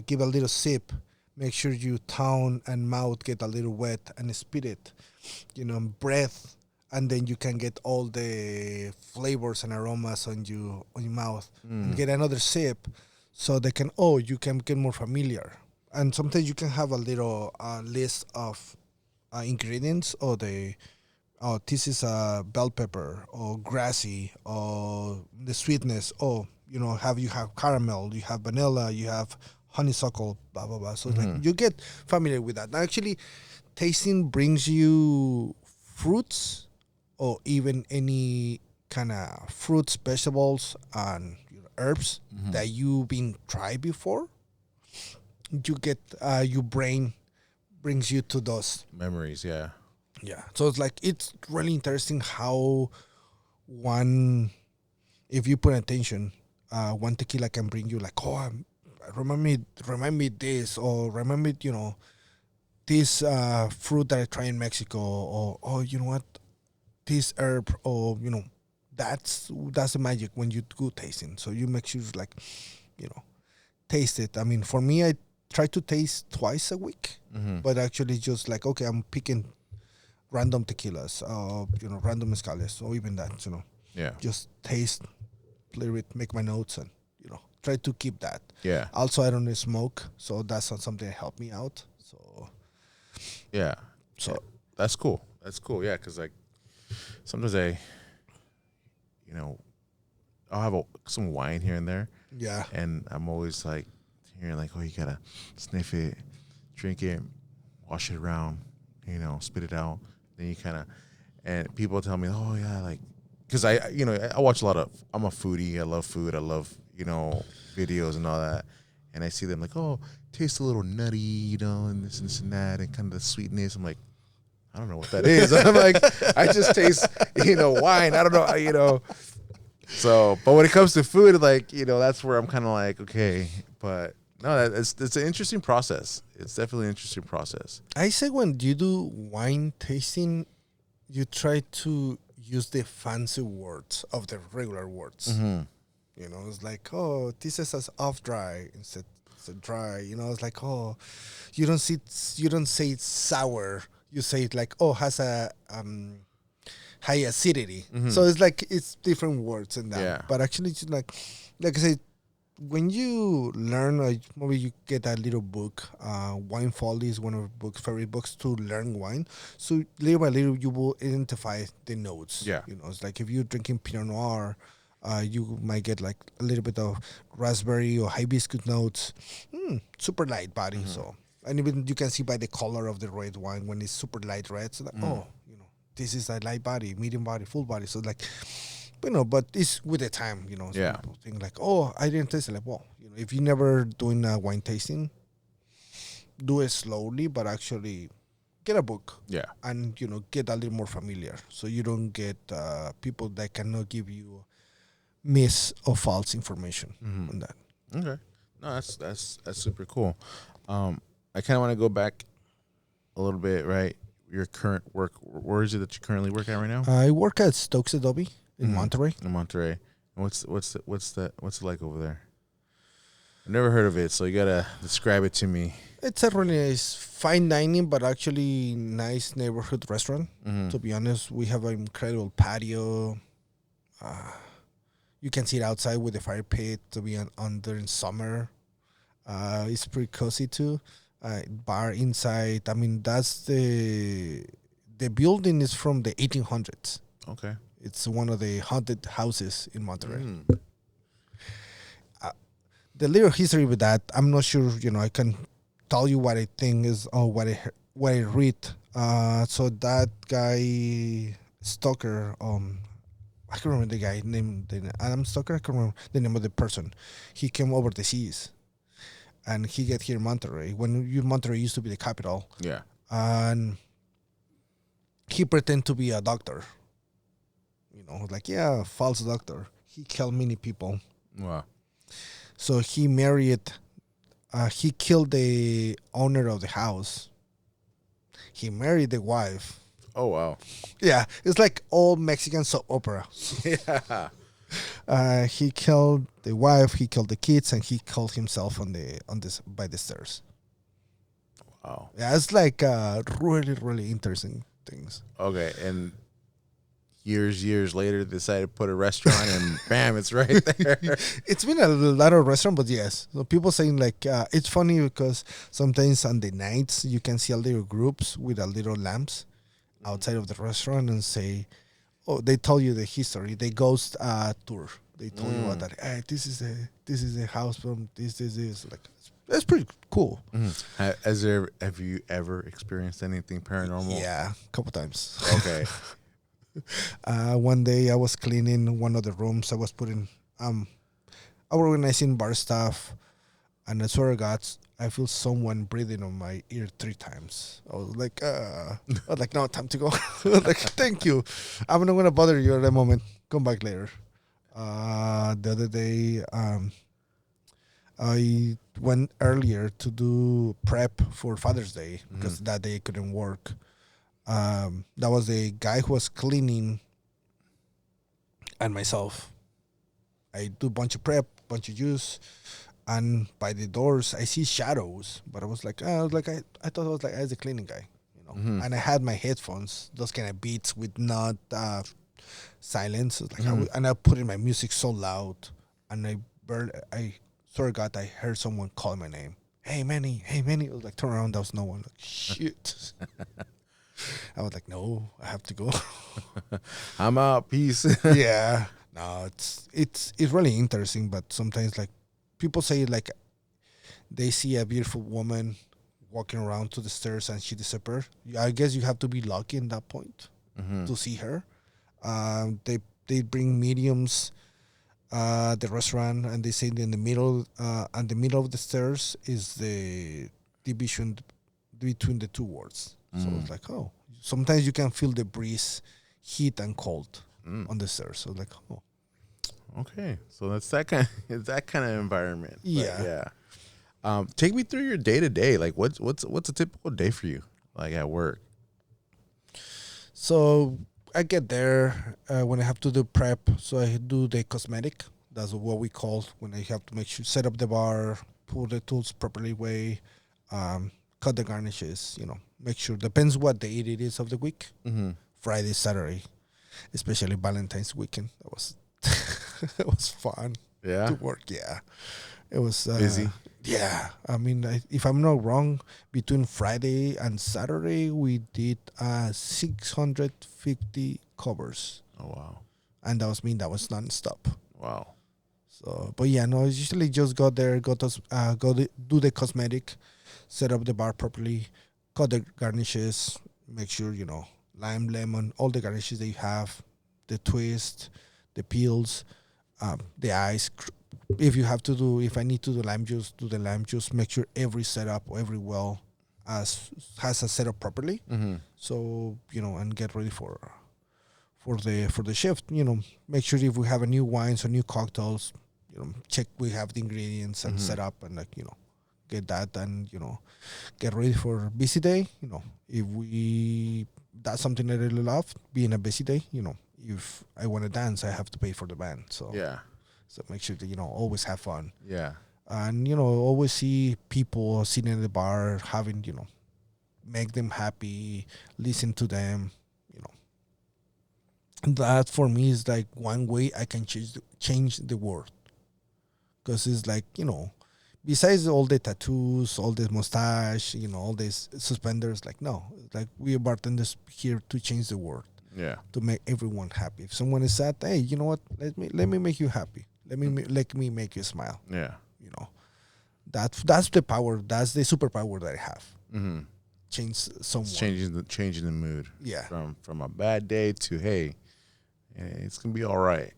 B: Give a little sip. Make sure your tongue and mouth get a little wet and spit it. Breath. And then you can get all the flavors and aromas on your mouth. And get another sip, so you can get more familiar. And sometimes you can have a little list of ingredients or the oh, this is a bell pepper or grassy or the sweetness. Oh, you have caramel, you have vanilla, you have honeysuckle, blah blah blah. So it's like you get familiar with that. Actually, tasting brings you fruits or even any kind of fruits, vegetables, and herbs that you've been tried before. You get your brain brings you to those.
A: Memories, yeah.
B: Yeah. So it's like it's really interesting how if you put attention, one tequila can bring you like, oh, remind me this, or remind me, this fruit that I tried in Mexico, or oh, you know what, this herb, or that's the magic when you go tasting. So you make sure like, taste it. I mean, for me, I try to taste twice a week, but actually just like, okay, I'm picking random tequilas, random mezcales, or even that,
A: Yeah.
B: just taste, play with, make my notes, and try to keep that.
A: Yeah.
B: Also, I don't smoke, so that's not something that helped me out. So
A: Yeah. So that's cool. That's cool. Yeah, because like sometimes I'll have some wine here and there.
B: yeah,
A: And I'm always like hearing like, oh, you gotta sniff it, drink it, wash it around, spit it out. Then you kind of, and people tell me, oh yeah, like, because I watch a lot of, I'm a foodie. I love food. I love, videos and all that. And I see them like, oh, tastes a little nutty, and this and that, and kind of the sweetness. I'm like, I don't know what that is. I'm like, I just taste, wine. I don't know, So, but when it comes to food, like, that's where I'm kind of like, okay, but no, it's an interesting process. It's definitely an interesting process.
B: I say when you do wine tasting, you try to use the fancy words of the regular words. It's like, oh, this is as off dry instead of dry. It's like, oh, you don't say it's sour. You say it like, oh, has a high acidity. So it's like it's different words in that.
A: Yeah.
B: But actually, it's like I said, when you learn, maybe you get a little book. Wine Folly is one of my favorite books to learn wine. So little by little, you will identify the notes.
A: Yeah.
B: It's like if you're drinking Pinot Noir, you might get like a little bit of raspberry or hibiscus notes. Super light body. So, and even you can see by the color of the red wine when it's super light red. So like, this is a light body, medium body, full body. So like, but it's with the time, Some people think like, oh, I didn't taste it. Like, well, if you never doing a wine tasting, do it slowly, but actually get a book.
A: Yeah.
B: And, get a little more familiar. So you don't get people that cannot give you miss or false information on that.
A: Okay. No, that's super cool. I kind of want to go back a little bit, right? Your current work, where is it that you currently work at right now?
B: I work at Stokes Adobe in Monterey.
A: In Monterey. And what's it like over there? I've never heard of it, so you gotta describe it to me.
B: It's a really nice fine dining, but actually nice neighborhood restaurant. To be honest, we have an incredible patio. You can sit outside with the fire pit to be under in summer. It's pretty cozy too. Bar inside. I mean, that's the building is from the 1800s.
A: Okay.
B: It's one of the haunted houses in Monterey. The little history with that, I'm not sure. I can tell you what I think is or what I read. So that guy Stoker, I can't remember the guy named Adam Stoker. I can't remember the name of the person. He came over the seas, and he get here in Monterey. Monterey used to be the capital.
A: Yeah.
B: And he pretended to be a doctor. Like, yeah, false doctor. He killed many people.
A: Wow.
B: So he married, he killed the owner of the house. He married the wife.
A: Oh, wow.
B: Yeah, it's like all Mexican soap opera.
A: Yeah.
B: He killed the wife, he killed the kids, and he killed himself by the stairs.
A: Wow.
B: Yeah, it's like really, really interesting things.
A: Okay, and years later, decided to put a restaurant, and bam, it's right there.
B: It's been a lot of restaurant, but yes. So people saying like, it's funny because sometimes on the nights you can see a little groups with a little lamps, outside of the restaurant and say, "Oh, they tell you the history, the ghost tour. They told you about that. Hey, this is a house from this. Like that's pretty cool.
A: Have you ever experienced anything paranormal?
B: Yeah, a couple times.
A: Okay.
B: One day I was cleaning one of the rooms. I was putting I was organizing bar stuff, and I swear to God, I feel someone breathing on my ear 3 times. I was like, no, time to go. I was like, thank you. I'm not gonna bother you at the moment. Come back later. The other day, I went earlier to do prep for Father's Day because that day I couldn't work. That was the guy who was cleaning and myself. I do a bunch of prep, bunch of juice, and by the doors I see shadows. But I thought it was like I was the cleaning guy, you know. And I had my headphones, those kind of beats with not silence. And I put in my music so loud, and I swear to God, I heard someone call my name. Hey Manny, hey Manny. I was like, turn around, there was no one. Like, shit. I was like, no, I have to go.
A: I'm out. Peace.
B: Yeah. No, it's really interesting, but sometimes like people say like they see a beautiful woman walking around to the stairs and she disappears. I guess you have to be lucky in that point to see her. They bring mediums the restaurant, and they say in the middle of the stairs is the division between the 2 worlds. So it's like, oh, sometimes you can feel the breeze, heat and cold on the stairs. So like, oh,
A: okay, so that's that kind of environment.
B: Yeah.
A: Take me through your day to day. Like, what's a typical day for you, like at work?
B: So I get there when I have to do prep. So I do the cosmetic. That's what we call when I have to make sure set up the bar, put the tools properly way, cut the garnishes. Make sure depends what day it is of the week. Friday, Saturday, especially Valentine's weekend. That was it was fun.
A: Yeah.
B: To work. Yeah, it was
A: Busy.
B: Yeah, I mean, if I'm not wrong, between Friday and Saturday, we did 650 covers.
A: Oh wow!
B: And that was nonstop.
A: Wow.
B: So, but yeah, no, I usually just go there, do the cosmetic, set up the bar properly, cut the garnishes, make sure lime, lemon, all the garnishes that you have, the twist, the peels, the ice. If I need to do lime juice, do the lime juice. Make sure every setup or every well has a setup properly. So and get ready for the shift. Make sure if we have a new wines or new cocktails, check we have the ingredients and set up and get that and get ready for busy day. If that's something I really love, being a busy day. If I want to dance, I have to pay for the band. So
A: yeah.
B: So make sure that always have fun.
A: Yeah.
B: And always see people sitting in the bar having make them happy, listen to them. That for me is like one way I can change the world. Because it's like besides all the tattoos, all this mustache, all these suspenders, like no, like we are bartenders here to change the world.
A: Yeah.
B: To make everyone happy. If someone is sad, hey, you know what? Let me make you happy. Let me make you smile.
A: Yeah.
B: That's the power. That's the superpower that I have. Change someone.
A: It's changing the mood.
B: Yeah.
A: From a bad day to hey, it's gonna be all right.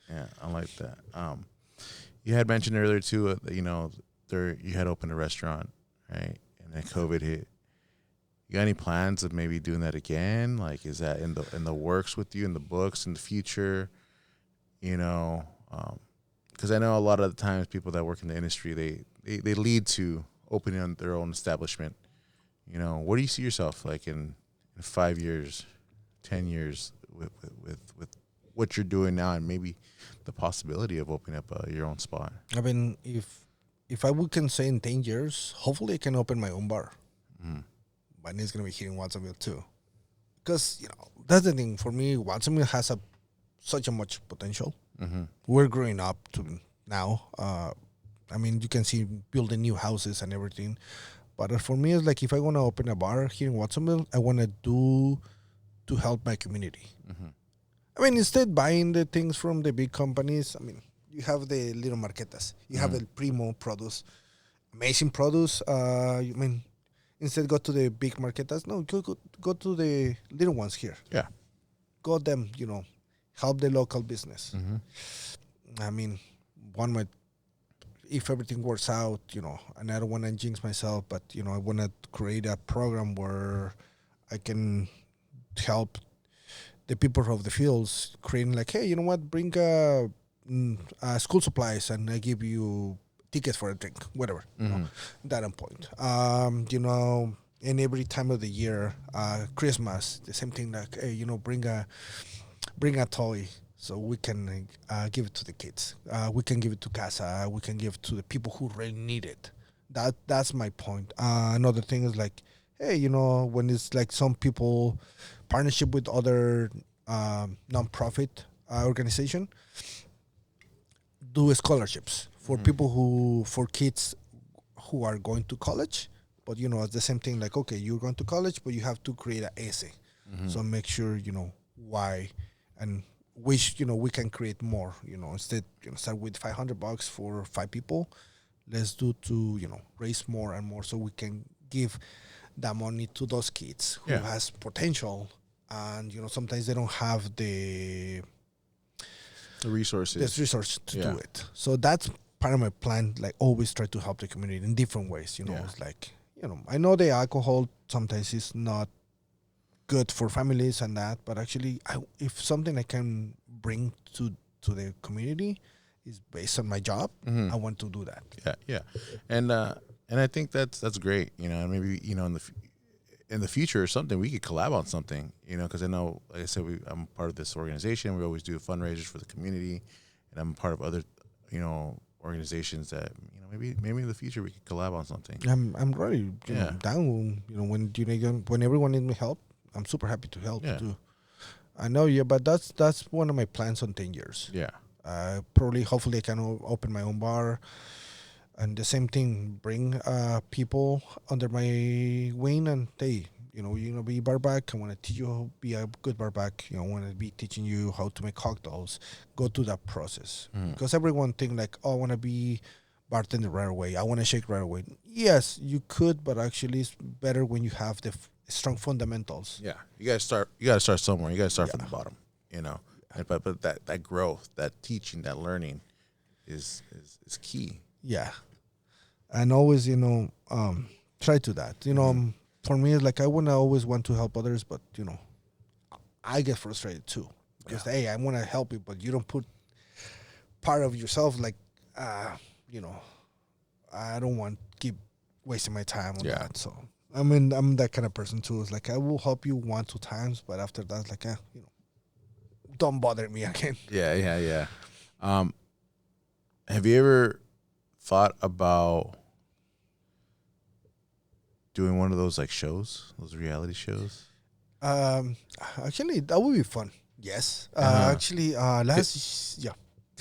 A: Yeah, I like that. You had mentioned earlier too. You had opened a restaurant, right? And then COVID hit. You got any plans of maybe doing that again? Like, is that in the works with you, in the books, in the future? Because I know a lot of the times people that work in the industry, they lead to opening their own establishment. Where do you see yourself like in 5 years, 10 years with what you're doing now, and maybe the possibility of opening up your own spot?
B: I mean, if I can say in 10 years, hopefully I can open my own bar. But it's going to be here in Watsonville too. Because, that's the thing. For me, Watsonville has such a much potential. We're growing up to now. I mean, you can see building new houses and everything. But for me, it's like if I want to open a bar here in Watsonville, I want to do to help my community. I mean, instead buying the things from the big companies, I mean, you have the little marquetas. You have El Primo produce, amazing produce. I mean, instead go to the big marquetas. No, go to the little ones here.
A: Yeah.
B: Go them, help the local business. I mean, if everything works out, and I don't want to jinx myself, but, I want to create a program where I can help the people of the fields, creating like, hey, you know what, bring school supplies and I give you tickets for a drink, whatever, that point. And every time of the year, Christmas, the same thing, like, hey, bring a toy so we can give it to the kids. We can give it to Casa. We can give it to the people who really need it. That's my point. Another thing is like, hey, when it's like some people partnership with other nonprofit organization, do scholarships for people for kids who are going to college. But, it's the same thing, like, okay, you're going to college, but you have to create an essay. So make sure, why and wish, we can create more, instead, start with $500 for 5 people. Let's do to, raise more and more so we can give that money to those kids who has potential. And, sometimes they don't have the resources to do it. So that's part of my plan, like always try to help the community in different ways. It's like, I know the alcohol sometimes is not good for families and that, but actually if something I can bring to the community is based on my job, I want to do that.
A: Yeah. And I think that's great, and maybe, in the future or something, we could collab on something, because I know, like I said, I'm part of this organization. We always do fundraisers for the community, and I'm part of other, organizations that, maybe in the future we could collab on something.
B: I'm really down. When everyone needs me help, I'm super happy to help too. I know, but that's one of my plans on 10 years. Yeah. Hopefully I can open my own bar. And the same thing, bring people under my wing and they, be barback. I want to teach you how to be a good barback. I want to be teaching you how to make cocktails. Go through that process. Because everyone think like, oh, I want to be bartender right away. I want to shake right away. Yes, you could, but actually it's better when you have the strong fundamentals. Yeah, you got to start somewhere. You got to start from the bottom, But that growth, that teaching, that learning is key. Yeah. And always, try to that. For me, it's like I always want to help others, but, I get frustrated too. Because, hey, I want to help you, but you don't put part of yourself like, I don't want to keep wasting my time on that. So, I'm that kind of person too. It's like I will help you 1-2 times, but after that, like, don't bother me again. Yeah. Have you ever thought about doing one of those like shows, those reality shows? Actually, that would be fun. Yes. Because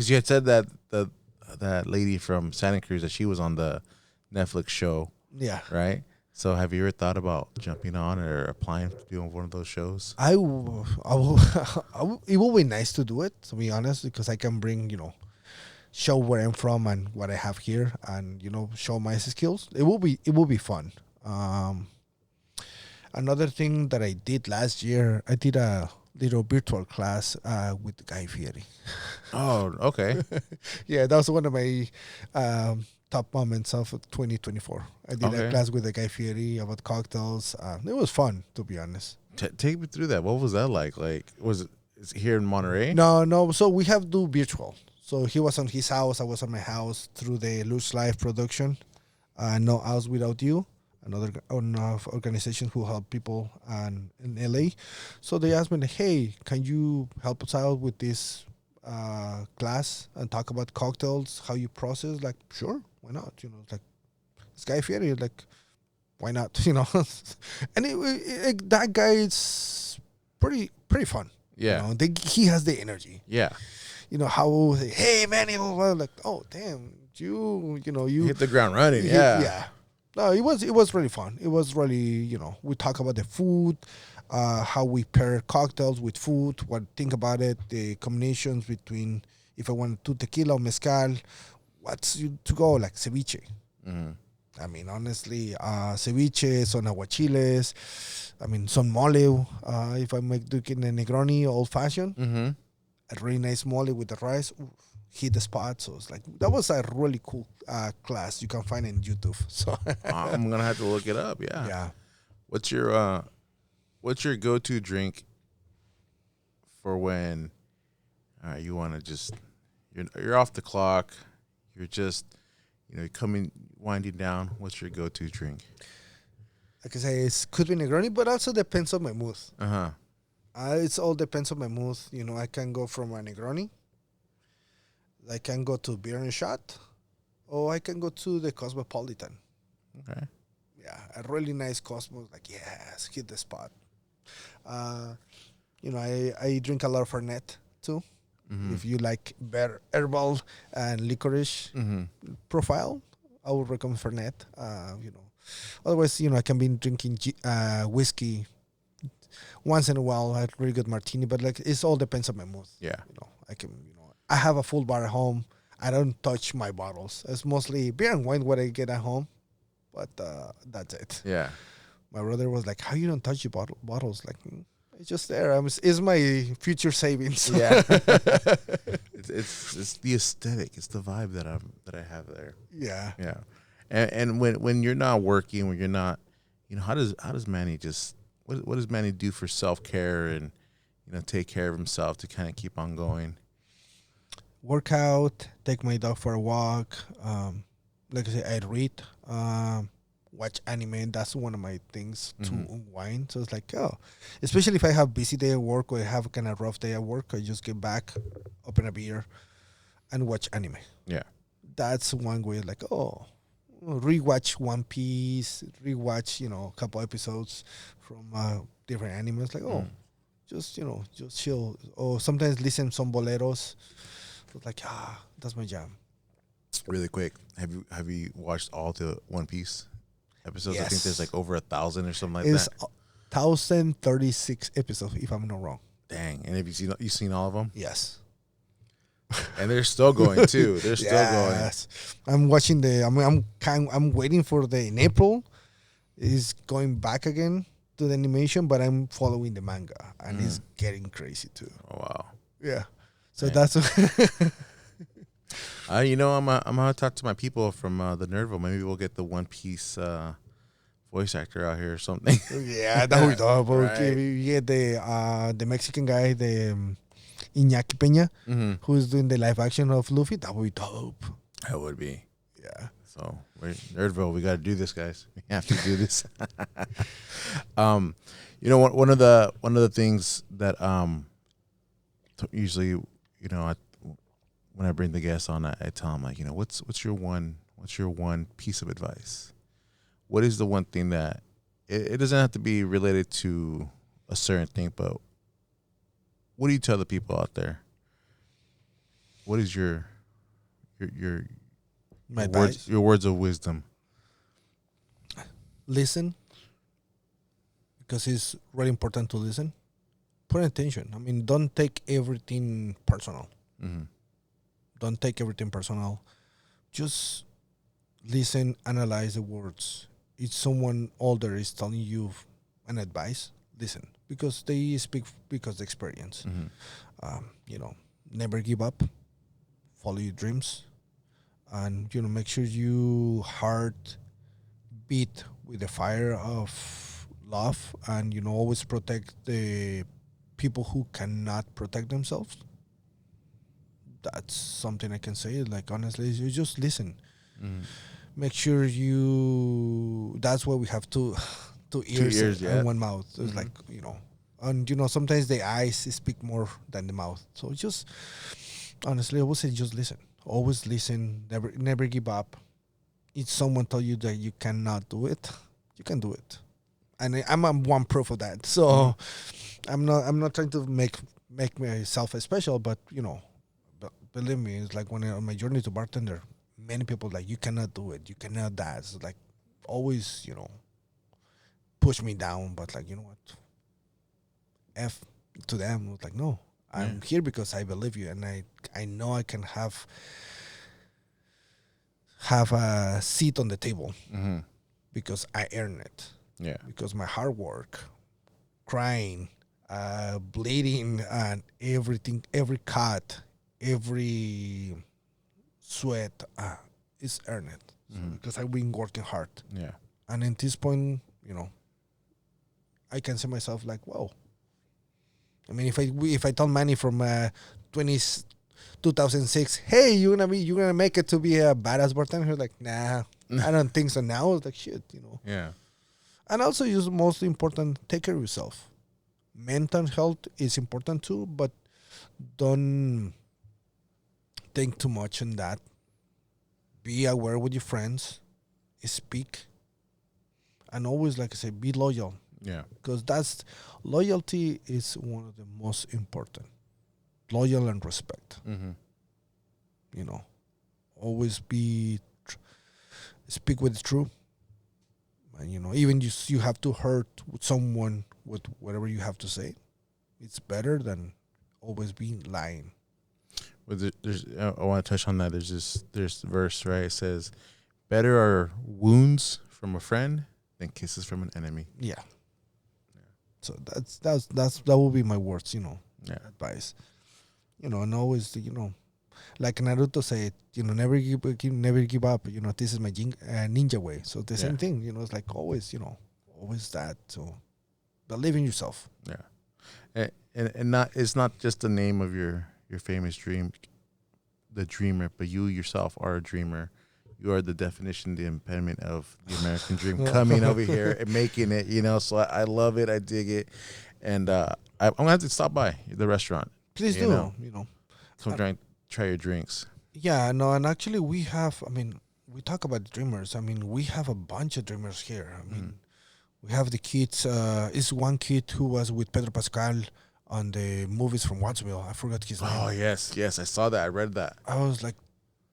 B: you had said that that lady from Santa Cruz, that she was on the Netflix show. Yeah. Right. So have you ever thought about jumping on or applying to doing one of those shows? I will. It will be nice to do it, to be honest, because I can bring, show where I'm from and what I have here, and show my skills. It will be fun. Another thing that I did last year, I did a little virtual class with Guy Fieri. Oh, okay. Yeah, that was one of my top moments of 2024. I did a class with the Guy Fieri about cocktails. It was fun, to be honest. Take me through that. What was that like? Like, is it here in Monterey? No. So we have to do virtual. So he was on his house, I was on my house through the Loose Life production. No House Without You, another organization who help people in LA. So they asked me, hey, can you help us out with this class and talk about cocktails, how you process? Like, sure, why not? Like, this Guy Fieri, like, why not? And that guy is pretty fun. Yeah. He has the energy. Yeah. How, hey, Manny, like, oh, damn, you hit the ground running. Yeah. No, it was really fun. It was really, we talk about the food, how we pair cocktails with food, what think about it, the combinations between if I want to tequila or mezcal, to go like ceviche.
A: Mm-hmm.
B: I mean, honestly, ceviche, son aguachiles. I mean, son mole. If I make in a Negroni old fashioned,
A: Mm-hmm.
B: a really nice mole with the rice, oof, hit the spot. So it's like that was a really cool class you can find in YouTube. So
A: I'm gonna have to look it up. Yeah.
B: yeah,
A: What's your go-to drink for when you want to just you're off the clock, you're just you're coming winding down. What's your go-to drink?
B: like I say, it could be Negroni, but also depends on my mood.
A: Uh-huh.
B: It's all depends on my mood. I can go from a Negroni, I can go to beer and shot, or I can go to the Cosmopolitan.
A: Okay.
B: Yeah, a really nice Cosmos. Like, yes, hit the spot. Uh, I drink a lot of Fernet too.
A: Mm-hmm.
B: If you like better herbal and licorice
A: Mm-hmm.
B: profile, I would recommend Fernet. Otherwise, I can be drinking whiskey once in a while. I had really good martini, but like it all depends on my mood.
A: Yeah.
B: I can. I have a full bar at home. I don't touch my bottles. It's mostly beer and wine what I get at home, but that's it.
A: Yeah.
B: My brother was like, "How you don't touch your bottles?" Like, it's just there. It's my future savings.
A: Yeah. it's the aesthetic. It's the vibe that I have there.
B: Yeah.
A: Yeah. And when you're not working, when you're not, how does Manny just what does Manny do for self-care and take care of himself to kind of keep on going?
B: Work out, take my dog for a walk. Like I said, I read, watch anime. That's one of my things to unwind. So it's like, especially if I have busy day at work or I have kind of rough day at work, I just get back, open a beer, and watch anime.
A: Yeah.
B: That's one way. Like, rewatch One Piece, rewatch a couple episodes from different animes. Like, just chill. Or sometimes listen some boleros. It's like, that's my jam.
A: Really quick, have you watched all the One Piece episodes?
B: Yes.
A: I think there's like over 1,000 or something like
B: It's
A: that.
B: 1,036 episodes, if I'm not wrong.
A: Dang! And have you seen all of them?
B: Yes.
A: And they're still going too. They're still going.
B: Yes. I'm watching I'm waiting for in April. Is going back again to the animation, but I'm following the manga, and it's getting crazy too.
A: Oh wow!
B: Yeah. So
A: Man.
B: that's.
A: I'm gonna talk to my people from the Nerdville. Maybe we'll get the One Piece voice actor out here or something.
B: Yeah, that would be dope.
A: Right.
B: Okay, we get the Mexican guy, the Iñaki Peña, who's doing the live action of Luffy. That would be dope.
A: That would be.
B: Yeah.
A: So Nerdville, we got to do this, guys. We have to do this. One of the things that usually when I bring the guests on, I tell them like, what's your one piece of advice? What is the one thing that it doesn't have to be related to a certain thing, but what do you tell the people out there? What is your words of wisdom?
B: Listen, because it's really important to listen. Put attention. I mean, don't take everything personal.
A: Mm-hmm.
B: Don't take everything personal. Just listen, analyze the words. If someone older is telling you an advice, listen, because they speak because of experience. Never give up. Follow your dreams, and make sure you heart beat with the fire of love, and always protect the people who cannot protect themselves. That's something I can say. Like, honestly, you just listen. Make sure that's why we have two ears and one mouth. So it's like, and sometimes the eyes speak more than the mouth. So just, honestly, I would say just listen. Always listen. Never give up. If someone tell you that you cannot do it, you can do it. And I'm one proof of that. So I'm not trying to make myself special, but believe me, it's like when on my journey to bartender, many people like, you cannot do it, you cannot that. It's like, always, push me down. But like, you know what? F to them. I was like, no, I'm here because I believe you, and I know I can have a seat on the table because I earn it.
A: Yeah.
B: Because my hard work, crying, bleeding, and everything, every cut, every sweat is earned. So because I've been working hard.
A: Yeah.
B: And at this point, I can see myself like, whoa. I mean, if I told Manny from 2006, hey, you're gonna make it to be a badass bartender, he was like, nah, I don't think so. Now it's like shit,
A: Yeah.
B: And also, is most important, take care of yourself. Mental health is important too, but don't think too much on that. Be aware with your friends, speak, and always, like I say, be loyal.
A: Yeah.
B: Because loyalty is one of the most important. Loyal and respect. Always speak with the truth. And, even you have to hurt someone with whatever you have to say. It's better than always being lying.
A: I want to touch on that. There's this verse, right? It says, better are wounds from a friend than kisses from an enemy.
B: Yeah. So that will be my words, advice. And always, like Naruto said, never give up. This is my ninja way. So the same thing, it's like always, always that. So believe in yourself.
A: Yeah, and it's not just the name of your famous dream, the dreamer, but you yourself are a dreamer. You are the definition, the embodiment of the American dream, coming over here and making it. So I love it. I dig it, and I'm gonna have to stop by the restaurant.
B: Please do.
A: Come try your drinks.
B: Yeah, no, and actually we have. I mean, we talk about dreamers. I mean, we have a bunch of dreamers here. I mean, we have the kids. Is one kid who was with Pedro Pascal on the movies from Watsonville. I forgot his name.
A: Oh yes, I saw that. I read that.
B: I was like,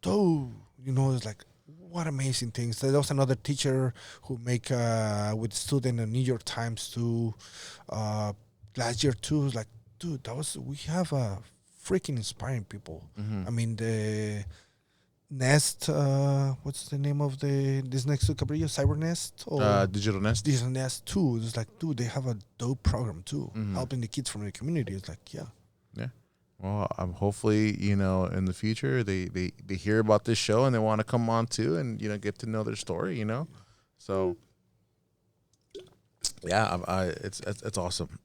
B: oh, it's like, what amazing things. There was another teacher who make with student in New York Times too. Last year too. It was like, dude, we have a freaking inspiring people. I mean, the Nest, what's the name of this next to Cabrillo? Cyber Nest? Or
A: Digital Nest?
B: Digital Nest too. It's like, dude, they have a dope program too, helping the kids from the community. It's like, yeah.
A: Yeah. Well, hopefully, in the future, they hear about this show and they want to come on too and, get to know their story, So, yeah, it's awesome.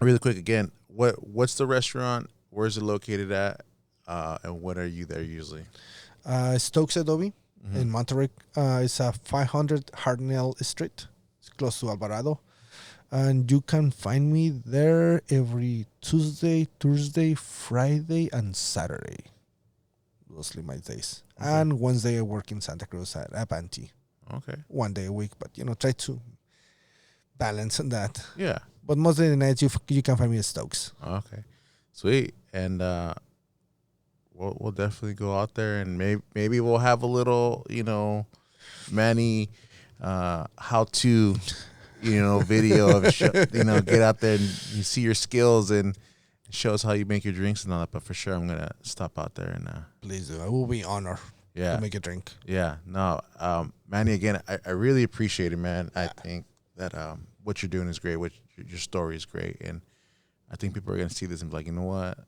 A: Really quick again, what's the restaurant? Where's it located at? And when are you there usually?
B: Stokes Adobe in Monterey. It's 500 Hartnell Street. It's close to Alvarado. And you can find me there every Tuesday, Thursday, Friday, and Saturday. Mostly my days. Okay. And Wednesday I work in Santa Cruz at Apanti.
A: Okay.
B: 1 day a week, but try to balance on that.
A: Yeah.
B: But most of the nights you can find me at Stokes.
A: Okay. Sweet. And we'll definitely go out there and maybe we'll have a little, Manny how to video of a show, get out there and you see your skills and show us how you make your drinks and all that. But for sure, I'm gonna stop out there and
B: please do. I will be honored.
A: Yeah,
B: to make a drink.
A: Yeah, no, Manny, again, I really appreciate it, man. I think that what you're doing is great. What your story is great, and I think people are gonna see this and be like, you know what,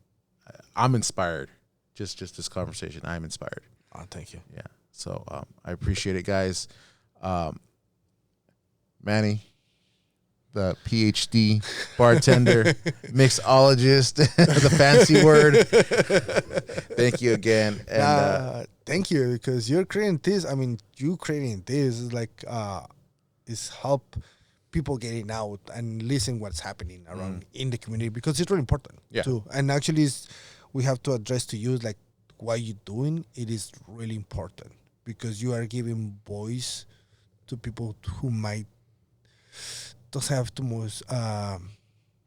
A: I'm inspired. Just this conversation, I'm inspired.
B: Oh, thank you.
A: Yeah, so I appreciate it, guys. Manny, the PhD bartender, mixologist, the fancy word. Thank you again. And
B: thank you, because you're creating this. I mean, you creating this is like is help people getting out and listen what's happening around in the community, because it's really important too. And actually, we have to address to you like what you're doing. It is really important because you are giving voice to people who might doesn't have too much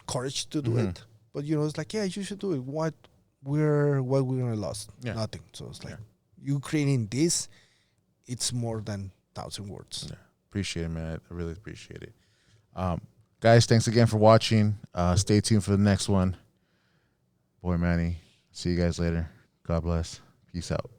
B: courage to do it, but it's like, yeah, you should do it. What we're gonna lose? Nothing. So it's like you creating this it's more than 1,000 words.
A: Yeah. Appreciate it, man. I really appreciate it. Guys, thanks again for watching. Stay tuned for the next one. Boy, Manny. See you guys later. God bless. Peace out.